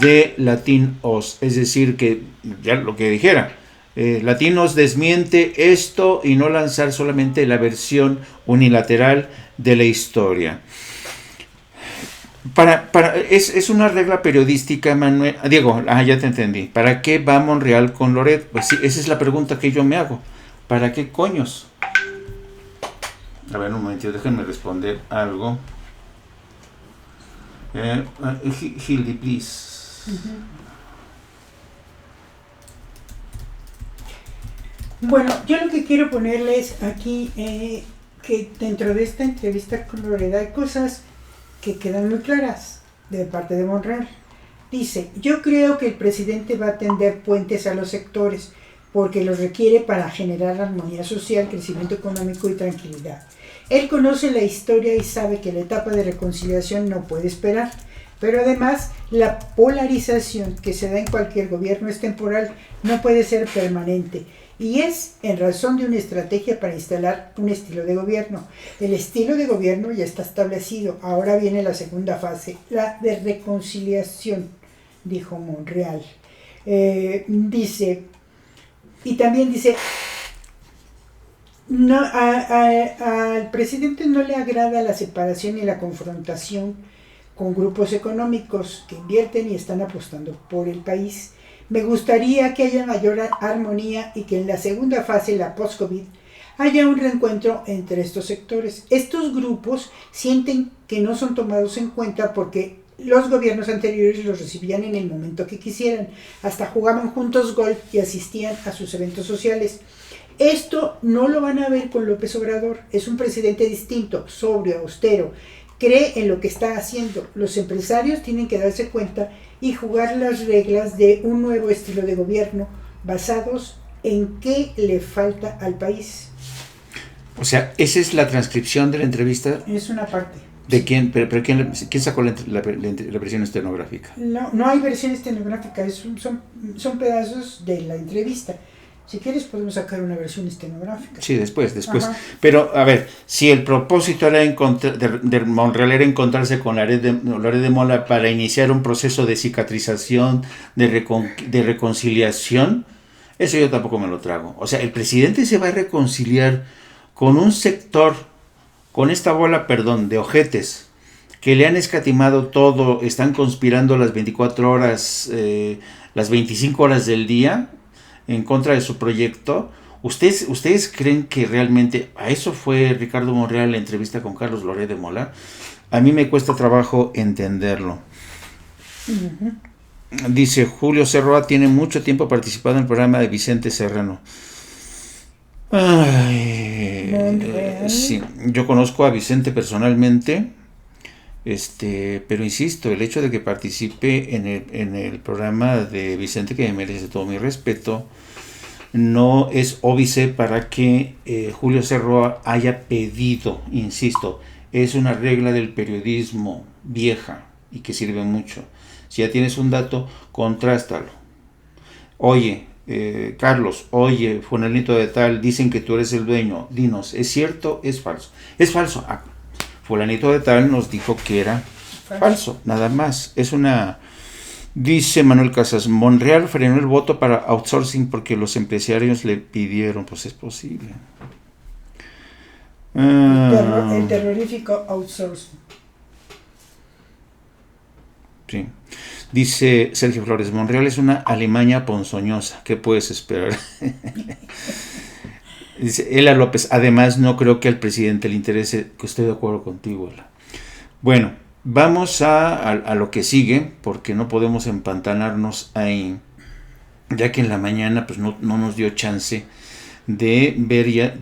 de Latinos, es decir, que ya lo que dijera, Latinos desmiente esto y no lanzar solamente la versión unilateral de la historia. Es una regla periodística, Manuel. Diego, ya te entendí. ¿Para qué va Monreal con Loret? Pues sí, esa es la pregunta que yo me hago. ¿Para qué coños? A ver, un momentito, déjenme responder algo. Hildy, please. Bueno, yo lo que quiero ponerles aquí, que dentro de esta entrevista con Loret hay cosas que quedan muy claras de parte de Monreal. Dice, yo creo que el presidente va a tender puentes a los sectores porque los requiere para generar armonía social, crecimiento económico y tranquilidad. Él conoce la historia y sabe que la etapa de reconciliación no puede esperar. Pero además, la polarización que se da en cualquier gobierno es temporal, no puede ser permanente. Y es en razón de una estrategia para instalar un estilo de gobierno. El estilo de gobierno ya está establecido. Ahora viene la segunda fase, la de reconciliación, dijo Monreal. También dice, no, al presidente no le agrada la separación y la confrontación con grupos económicos que invierten y están apostando por el país. Me gustaría que haya mayor armonía y que en la segunda fase, la post-COVID, haya un reencuentro entre estos sectores. Estos grupos sienten que no son tomados en cuenta porque los gobiernos anteriores los recibían en el momento que quisieran, hasta jugaban juntos golf y asistían a sus eventos sociales. Esto no lo van a ver con López Obrador. Es un presidente distinto, sobrio, austero, cree en lo que está haciendo. Los empresarios tienen que darse cuenta y jugar las reglas de un nuevo estilo de gobierno basados en qué le falta al país. O sea, esa es la transcripción de la entrevista. Es una parte. ¿De quién? ¿Pero quién sacó la versión estenográfica? No hay versión estenográfica, son pedazos de la entrevista. Si quieres podemos sacar una versión estenográfica. Sí, después. Ajá. Pero, a ver, si el propósito era de Monreal era encontrarse con Loret de Mola para iniciar un proceso de cicatrización, de reconciliación, eso yo tampoco me lo trago. O sea, el presidente se va a reconciliar con un sector, con esta bola, de ojetes, que le han escatimado todo, están conspirando las 24 horas, las 25 horas del día, en contra de su proyecto. ¿Ustedes creen que realmente a eso fue Ricardo Monreal en la entrevista con Carlos Loret de Mola? A mí me cuesta trabajo entenderlo. Uh-huh. Dice, Julio Serroa tiene mucho tiempo participado en el programa de Vicente Serrano. Sí, yo conozco a Vicente personalmente, pero insisto, el hecho de que participe en el programa de Vicente, que me merece todo mi respeto, no es óbice para que Julio Serroa haya pedido, insisto, es una regla del periodismo vieja y que sirve mucho. Si ya tienes un dato, contrástalo. Oye, Carlos, oye, fulanito de tal, dicen que tú eres el dueño, dinos, ¿es cierto? ¿Es falso? Es falso. Fulanito de tal nos dijo que era falso, nada más. Dice Manuel Casas, Monreal frenó el voto para outsourcing porque los empresarios le pidieron. Pues es posible. El terrorífico outsourcing. Sí. Dice Sergio Flores, Monreal es una alimaña ponzoñosa. ¿Qué puedes esperar? Dice Ela López, además no creo que al presidente le interese, que estoy de acuerdo contigo, Ela. Bueno, vamos a lo que sigue, porque no podemos empantanarnos ahí, ya que en la mañana pues no nos dio chance de ver, ya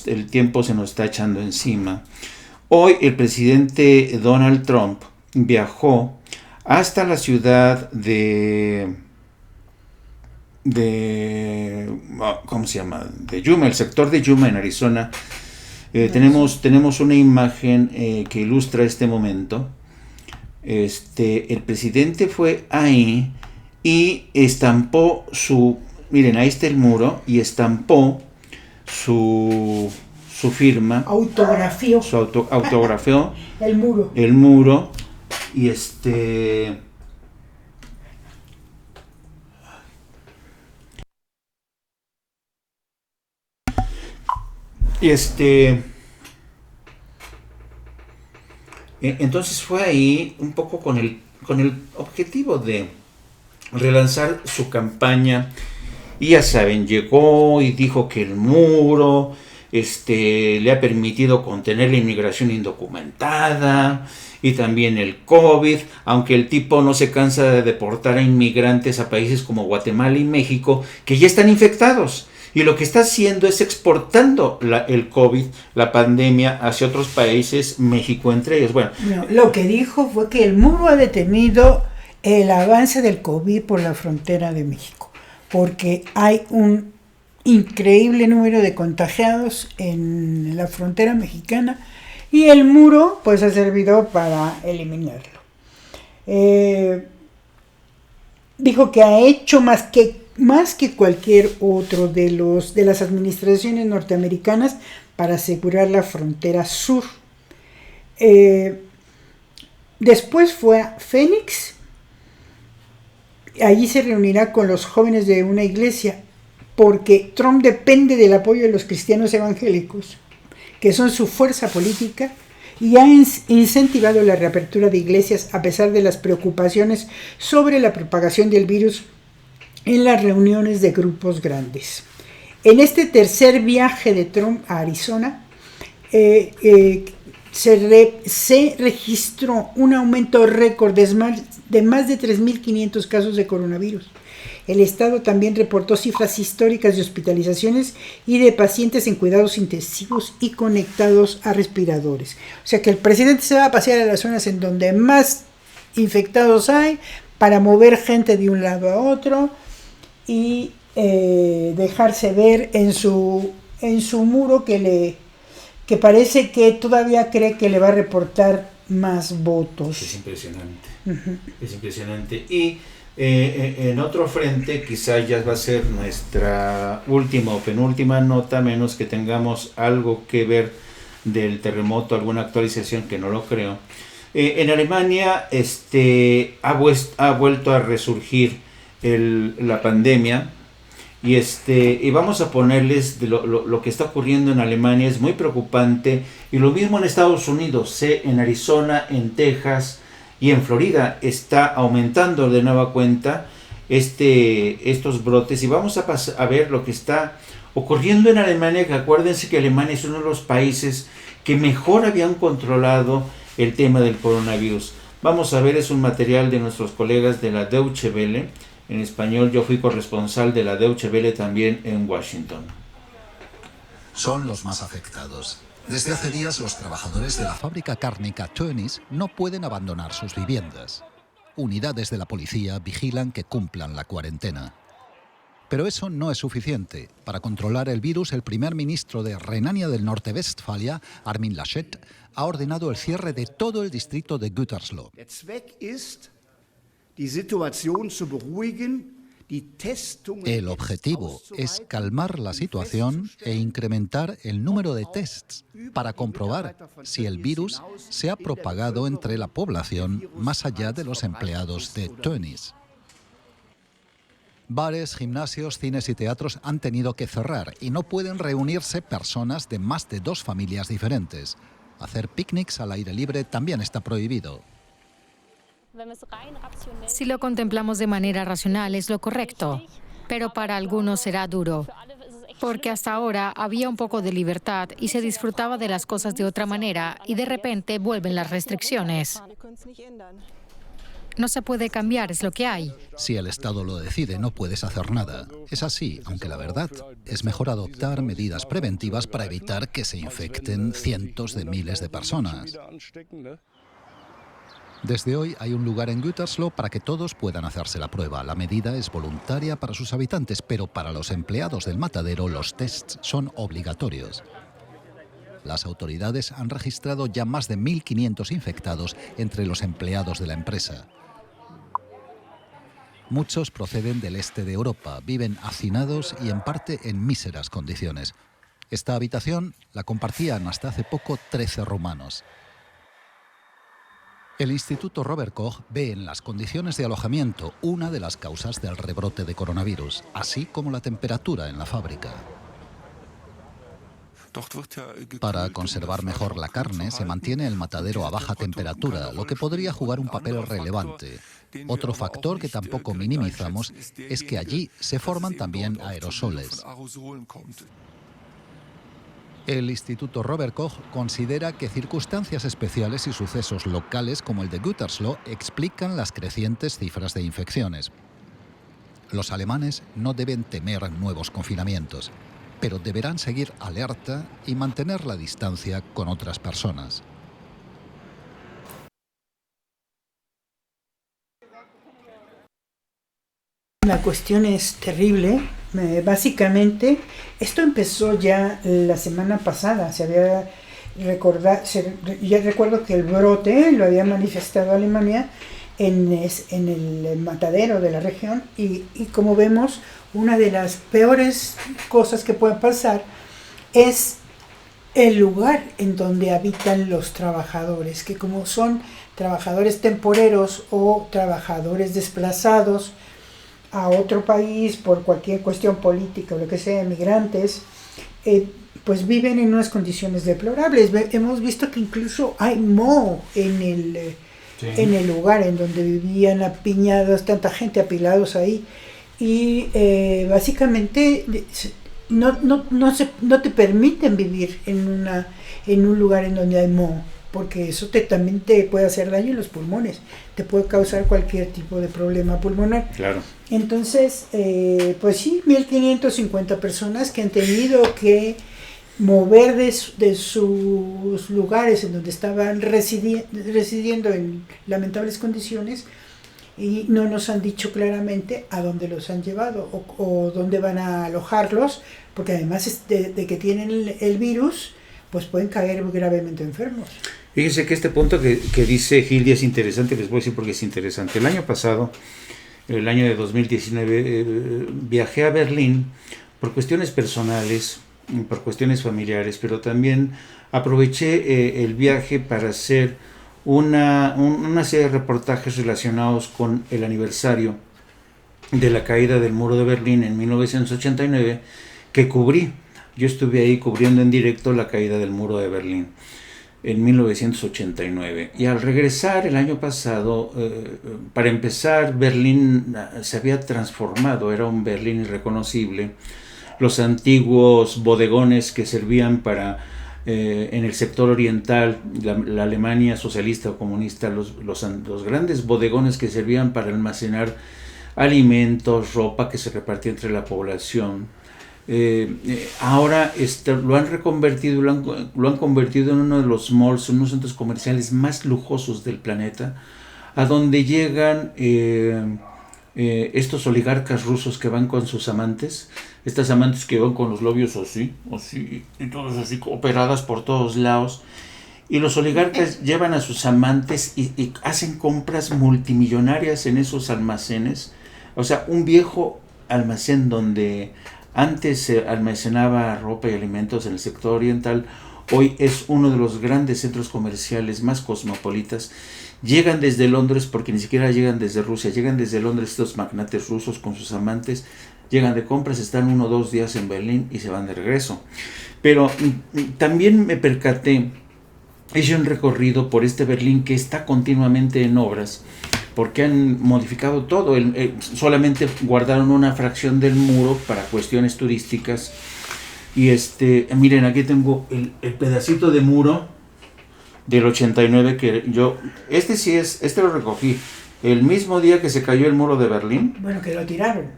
el tiempo se nos está echando encima. Hoy el presidente Donald Trump viajó hasta la ciudad de ¿cómo se llama? De Yuma, el sector de Yuma en Arizona. Tenemos una imagen que ilustra este momento. El presidente fue ahí y estampó miren, ahí está el muro, y estampó su firma. Autografió. Autografió el muro. Y entonces fue ahí un poco con el objetivo de relanzar su campaña, y ya saben, llegó y dijo que el muro le ha permitido contener la inmigración indocumentada y también el COVID, aunque el tipo no se cansa de deportar a inmigrantes a países como Guatemala y México, que ya están infectados. Y lo que está haciendo es exportando el COVID, la pandemia, hacia otros países, México entre ellos. Bueno, lo que dijo fue que el muro ha detenido el avance del COVID por la frontera de México, porque hay un increíble número de contagiados en la frontera mexicana y el muro pues ha servido para eliminarlo. Dijo que ha hecho más que cualquier otro de las administraciones norteamericanas para asegurar la frontera sur. Después fue a Phoenix. Allí se reunirá con los jóvenes de una iglesia, porque Trump depende del apoyo de los cristianos evangélicos, que son su fuerza política, y ha incentivado la reapertura de iglesias a pesar de las preocupaciones sobre la propagación del virus en las reuniones de grupos grandes. En este tercer viaje de Trump a Arizona, se registró un aumento récord de más de 3.500 casos de coronavirus. El estado también reportó cifras históricas de hospitalizaciones y de pacientes en cuidados intensivos y conectados a respiradores. O sea que el presidente se va a pasear a las zonas en donde más infectados hay para mover gente de un lado a otro y dejarse ver en su muro que parece que todavía cree que le va a reportar más votos. Es impresionante. Es impresionante. Y en otro frente, quizá ya va a ser nuestra última o penúltima nota, menos que tengamos algo que ver del terremoto, alguna actualización, que no lo creo. En Alemania ha vuelto a resurgir la pandemia. Y vamos a ponerles lo que está ocurriendo en Alemania. Es muy preocupante, y lo mismo en Estados Unidos, en Arizona, en Texas y en Florida está aumentando de nueva cuenta estos brotes. Y vamos a ver lo que está ocurriendo en Alemania, que acuérdense que Alemania es uno de los países que mejor habían controlado el tema del coronavirus. Vamos a ver, es un material de nuestros colegas de la Deutsche Welle. En español, yo fui corresponsal de la Deutsche Welle también en Washington. Son los más afectados. Desde hace días, los trabajadores de la fábrica cárnica Tönnies no pueden abandonar sus viviendas. Unidades de la policía vigilan que cumplan la cuarentena. Pero eso no es suficiente. Para controlar el virus, el primer ministro de Renania del Norte-Westfalia, Armin Laschet, ha ordenado el cierre de todo el distrito de Gütersloh. El objetivo es calmar la situación e incrementar el número de tests para comprobar si el virus se ha propagado entre la población más allá de los empleados de Tönnies. Bares, gimnasios, cines y teatros han tenido que cerrar y no pueden reunirse personas de más de 2 familias diferentes. Hacer picnics al aire libre también está prohibido. Si lo contemplamos de manera racional, es lo correcto, pero para algunos será duro, porque hasta ahora había un poco de libertad y se disfrutaba de las cosas de otra manera, y de repente vuelven las restricciones. No se puede cambiar, es lo que hay. Si el Estado lo decide, no puedes hacer nada. Es así, aunque la verdad es mejor adoptar medidas preventivas para evitar que se infecten cientos de miles de personas. Desde hoy hay un lugar en Gütersloh para que todos puedan hacerse la prueba. La medida es voluntaria para sus habitantes, pero para los empleados del matadero los tests son obligatorios. Las autoridades han registrado ya más de 1.500 infectados entre los empleados de la empresa. Muchos proceden del este de Europa, viven hacinados y en parte en míseras condiciones. Esta habitación la compartían hasta hace poco 13 rumanos. El Instituto Robert Koch ve en las condiciones de alojamiento una de las causas del rebrote de coronavirus, así como la temperatura en la fábrica. Para conservar mejor la carne, se mantiene el matadero a baja temperatura, lo que podría jugar un papel relevante. Otro factor que tampoco minimizamos es que allí se forman también aerosoles. El Instituto Robert Koch considera que circunstancias especiales y sucesos locales como el de Gütersloh explican las crecientes cifras de infecciones. Los alemanes no deben temer nuevos confinamientos, pero deberán seguir alerta y mantener la distancia con otras personas. La cuestión es terrible Básicamente, esto empezó ya la semana pasada. Ya recuerdo que el brote lo había manifestado Alemania en el matadero de la región, y como vemos, una de las peores cosas que pueden pasar es el lugar en donde habitan los trabajadores, que como son trabajadores temporeros o trabajadores desplazados a otro país por cualquier cuestión política o lo que sea, migrantes, pues viven en unas condiciones deplorables. Hemos visto que incluso hay moho en el lugar en donde vivían apiñados, tanta gente apilados ahí, y básicamente no te permiten vivir en un lugar en donde hay moho, porque eso también te puede hacer daño en los pulmones, te puede causar cualquier tipo de problema pulmonar. Claro. Entonces, pues sí, 1.550 personas que han tenido que mover de sus lugares en donde estaban residiendo en lamentables condiciones, y no nos han dicho claramente a dónde los han llevado o dónde van a alojarlos, porque además de que tienen el virus, pues pueden caer gravemente enfermos. Fíjense que este punto que dice Gildia es interesante, les voy a decir porque es interesante. El año pasado, el año de 2019, viajé a Berlín por cuestiones personales, por cuestiones familiares, pero también aproveché el viaje para hacer una serie de reportajes relacionados con el aniversario de la caída del muro de Berlín en 1989, que cubrí. Yo estuve ahí cubriendo en directo la caída del muro de Berlín en 1989. Y al regresar el año pasado, para empezar, Berlín se había transformado, era un Berlín irreconocible. Los antiguos bodegones que servían para, en el sector oriental, la Alemania socialista o comunista, los grandes bodegones que servían para almacenar alimentos, ropa que se repartía entre la población, ahora lo han reconvertido, lo han convertido en uno de los malls, unos centros comerciales más lujosos del planeta, a donde llegan estos oligarcas rusos que van con sus amantes, estas amantes que van con los labios así, y todas así operadas por todos lados, y los oligarcas llevan a sus amantes y hacen compras multimillonarias en esos almacenes. O sea, un viejo almacén donde antes se almacenaba ropa y alimentos en el sector oriental, hoy es uno de los grandes centros comerciales más cosmopolitas. Llegan desde Londres, porque ni siquiera llegan desde Rusia, llegan desde Londres estos magnates rusos con sus amantes, llegan de compras, están 1 o 2 días en Berlín y se van de regreso. Pero también me percaté, hice un recorrido por este Berlín que está continuamente en obras, porque han modificado todo, solamente guardaron una fracción del muro para cuestiones turísticas. Y miren, aquí tengo el pedacito de muro del 89 que yo, este lo recogí el mismo día que se cayó el muro de Berlín. Bueno, que lo tiraron.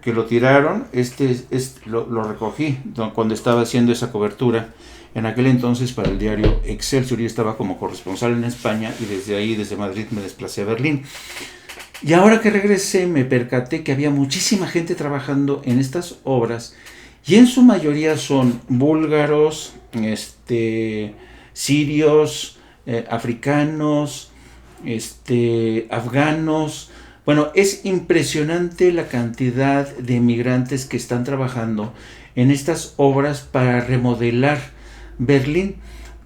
Lo recogí cuando estaba haciendo esa cobertura. En aquel entonces para el diario Excelsior, yo estaba como corresponsal en España y desde ahí, desde Madrid, me desplacé a Berlín. Y ahora que regresé me percaté que había muchísima gente trabajando en estas obras y en su mayoría son búlgaros, sirios, africanos, afganos. Bueno, es impresionante la cantidad de migrantes que están trabajando en estas obras para remodelar Berlín.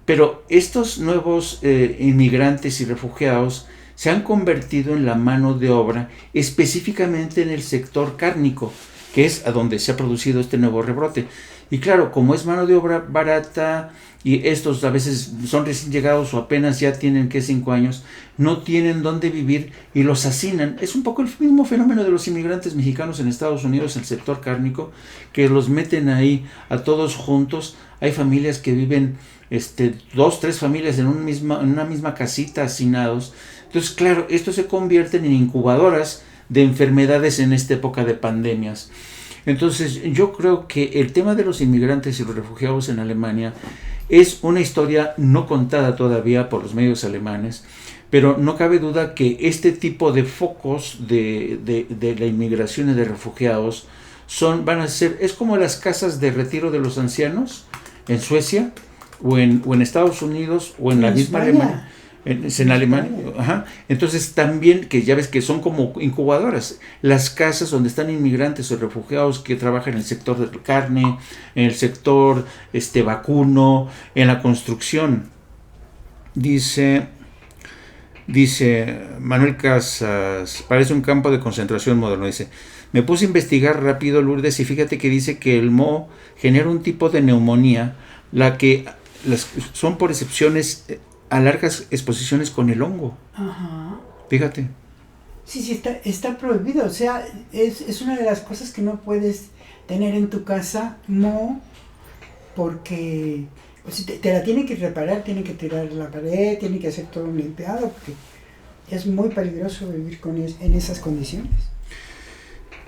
Pero estos nuevos inmigrantes y refugiados se han convertido en la mano de obra específicamente en el sector cárnico, que es a donde se ha producido este nuevo rebrote. Y claro, como es mano de obra barata y estos a veces son recién llegados o apenas ya tienen 5 años, no tienen dónde vivir y los hacinan. Es un poco el mismo fenómeno de los inmigrantes mexicanos en Estados Unidos, en el sector cárnico, que los meten ahí a todos juntos. Hay familias que viven 2, 3 familias en una misma casita, hacinados. Entonces, claro, estos se convierten en incubadoras de enfermedades en esta época de pandemias. Entonces, yo creo que el tema de los inmigrantes y los refugiados en Alemania es una historia no contada todavía por los medios alemanes, pero no cabe duda que este tipo de focos de la inmigración y de refugiados van a ser, es como las casas de retiro de los ancianos en Suecia o en Estados Unidos o en la misma Alemania. En Alemania, ajá. Entonces también, que ya ves que son como incubadoras, las casas donde están inmigrantes o refugiados que trabajan en el sector de carne, en el sector vacuno, en la construcción. Dice Manuel Casas, parece un campo de concentración moderno. Dice, me puse a investigar rápido, Lourdes, y fíjate que dice que el moho genera un tipo de neumonía, son por excepciones a largas exposiciones con el hongo. Ajá. Fíjate. Sí, está prohibido. O sea, es una de las cosas que no puedes tener en tu casa, moho, porque te la tienen que reparar, tienen que tirar la pared, tienen que hacer todo un limpiado, porque es muy peligroso vivir en esas condiciones.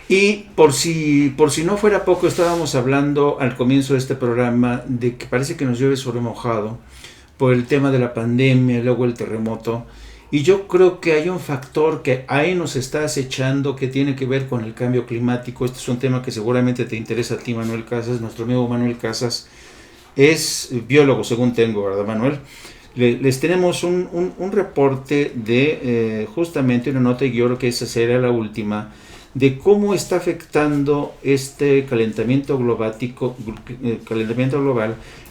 Y por si no fuera poco, estábamos hablando al comienzo de este programa de que parece que nos llueve sobre mojado por el tema de la pandemia, luego el terremoto, y yo creo que hay un factor que ahí nos está acechando que tiene que ver con el cambio climático. Este es un tema que seguramente te interesa a ti, Manuel Casas. Nuestro amigo Manuel Casas es biólogo, según tengo, ¿verdad, Manuel? Les tenemos un reporte de justamente una nota, y yo creo que esa será la última, de cómo está afectando este calentamiento global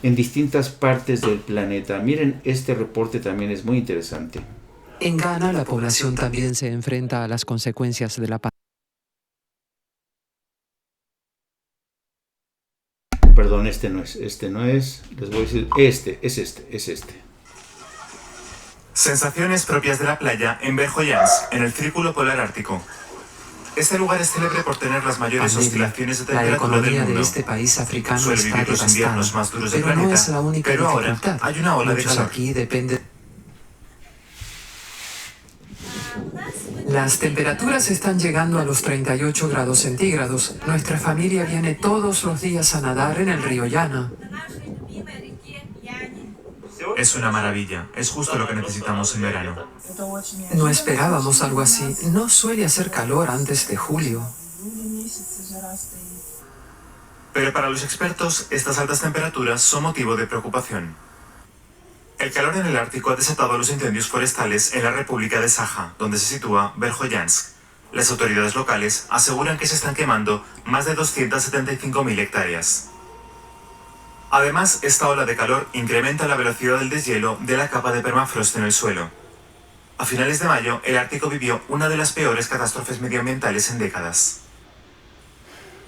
en distintas partes del planeta. Miren, este reporte también es muy interesante. En Ghana, la población también se enfrenta a las consecuencias de la pandemia. Perdón, este no es, les voy a decir, es este. Sensaciones propias de la playa en Verjoyans, en el Círculo Polar Ártico. Este lugar es célebre por tener las mayores oscilaciones de temperatura del mundo. La economía de este país africano suele está vivir los inviernos más duros del planeta, no es la única pero ahora dificultad. hay una ola de Muchos calor. aquí dependen. Las temperaturas están llegando a los 38 grados centígrados. Nuestra familia viene todos los días a nadar en el río Llana. Es una maravilla, es justo lo que necesitamos en verano. No esperábamos algo así. No suele hacer calor antes de julio. Pero para los expertos, estas altas temperaturas son motivo de preocupación. El calor en el Ártico ha desatado los incendios forestales en la República de Saja, donde se sitúa Verjoyansk. Las autoridades locales aseguran que se están quemando más de 275.000 hectáreas. Además, esta ola de calor incrementa la velocidad del deshielo de la capa de permafrost en el suelo. A finales de mayo, el Ártico vivió una de las peores catástrofes medioambientales en décadas.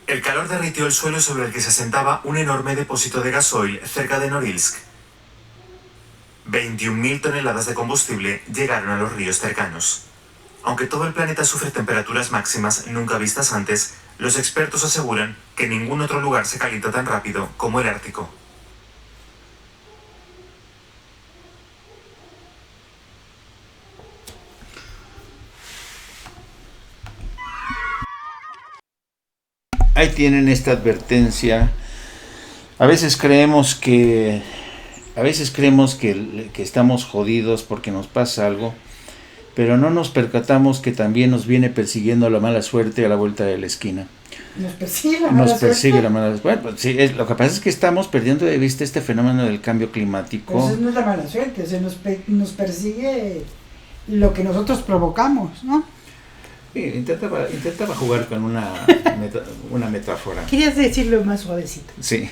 El calor derritió el suelo sobre el que se asentaba un enorme depósito de gasoil cerca de Norilsk. 21.000 toneladas de combustible llegaron a los ríos cercanos. Aunque todo el planeta sufre temperaturas máximas nunca vistas antes, los expertos aseguran que ningún otro lugar se calienta tan rápido como el Ártico. Ahí tienen esta advertencia. A veces creemos que estamos jodidos porque nos pasa algo, pero no nos percatamos que también nos viene persiguiendo la mala suerte a la vuelta de la esquina. Nos persigue la mala suerte. Bueno, pues sí, lo que pasa es que estamos perdiendo de vista este fenómeno del cambio climático. Pero eso no es la mala suerte, nos persigue lo que nosotros provocamos, ¿no? Sí, intentaba jugar con una metáfora. Querías decirlo más suavecito. Sí.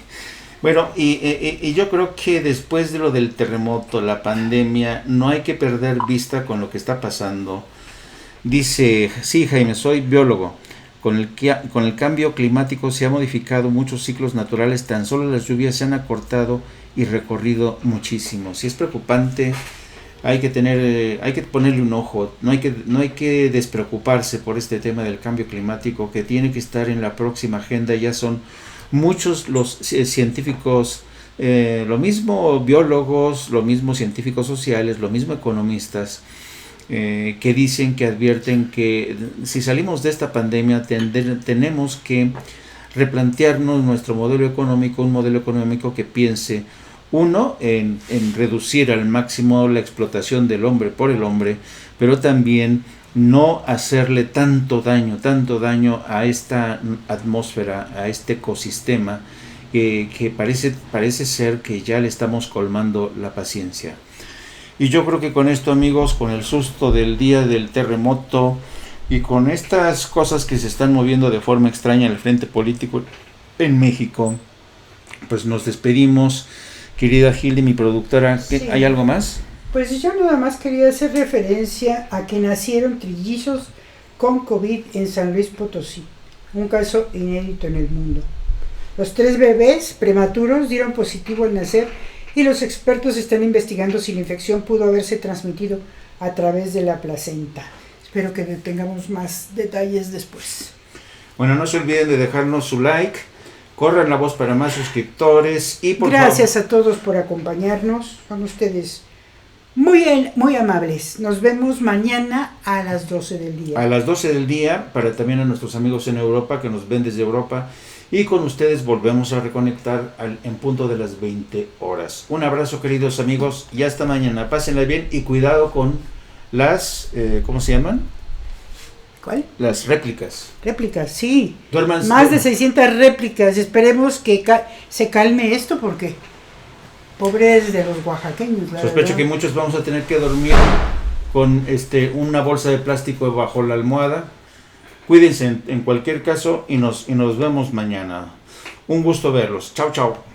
Bueno, y yo creo que después de lo del terremoto, la pandemia, no hay que perder vista con lo que está pasando. Dice, sí, Jaime, soy biólogo. Con el cambio climático se han modificado muchos ciclos naturales, tan solo las lluvias se han acortado y recorrido muchísimo. Si es preocupante, hay que ponerle un ojo. No hay que despreocuparse por este tema del cambio climático, que tiene que estar en la próxima agenda. Ya son muchos los científicos, lo mismo biólogos, lo mismo científicos sociales, lo mismo economistas, que dicen, que advierten que si salimos de esta pandemia tenemos que replantearnos nuestro modelo económico, un modelo económico que piense, uno, en reducir al máximo la explotación del hombre por el hombre, pero también no hacerle tanto daño a esta atmósfera, a este ecosistema, que parece ser que ya le estamos colmando la paciencia. Y yo creo que con esto, amigos, con el susto del día del terremoto y con estas cosas que se están moviendo de forma extraña en el frente político en México, pues nos despedimos. Querida Gildy, mi productora, Sí. ¿hay algo más? Pues yo nada más quería hacer referencia a que nacieron trillizos con COVID en San Luis Potosí, un caso inédito en el mundo. Los 3 bebés prematuros dieron positivo al nacer y los expertos están investigando si la infección pudo haberse transmitido a través de la placenta. Espero que tengamos más detalles después. Bueno, no se olviden de dejarnos su like, corran la voz para más suscriptores y por Gracias a todos por acompañarnos, son ustedes muy amables. Nos vemos mañana a las 12 del día. a las 12 del día, para también a nuestros amigos en Europa que nos ven desde Europa, y con ustedes volvemos a reconectar en punto de las 20 horas. Un abrazo, queridos amigos, y hasta mañana. Pásenla bien y cuidado con las, ¿cómo se llaman? ¿Cuál? Las réplicas. Réplicas, sí. Duerman, Más de 600 réplicas. Esperemos que se calme esto porque pobres de los oaxaqueños. Sospecho que muchos vamos a tener que dormir con una bolsa de plástico bajo la almohada. Cuídense en cualquier caso y nos vemos mañana. Un gusto verlos. Chao, chao.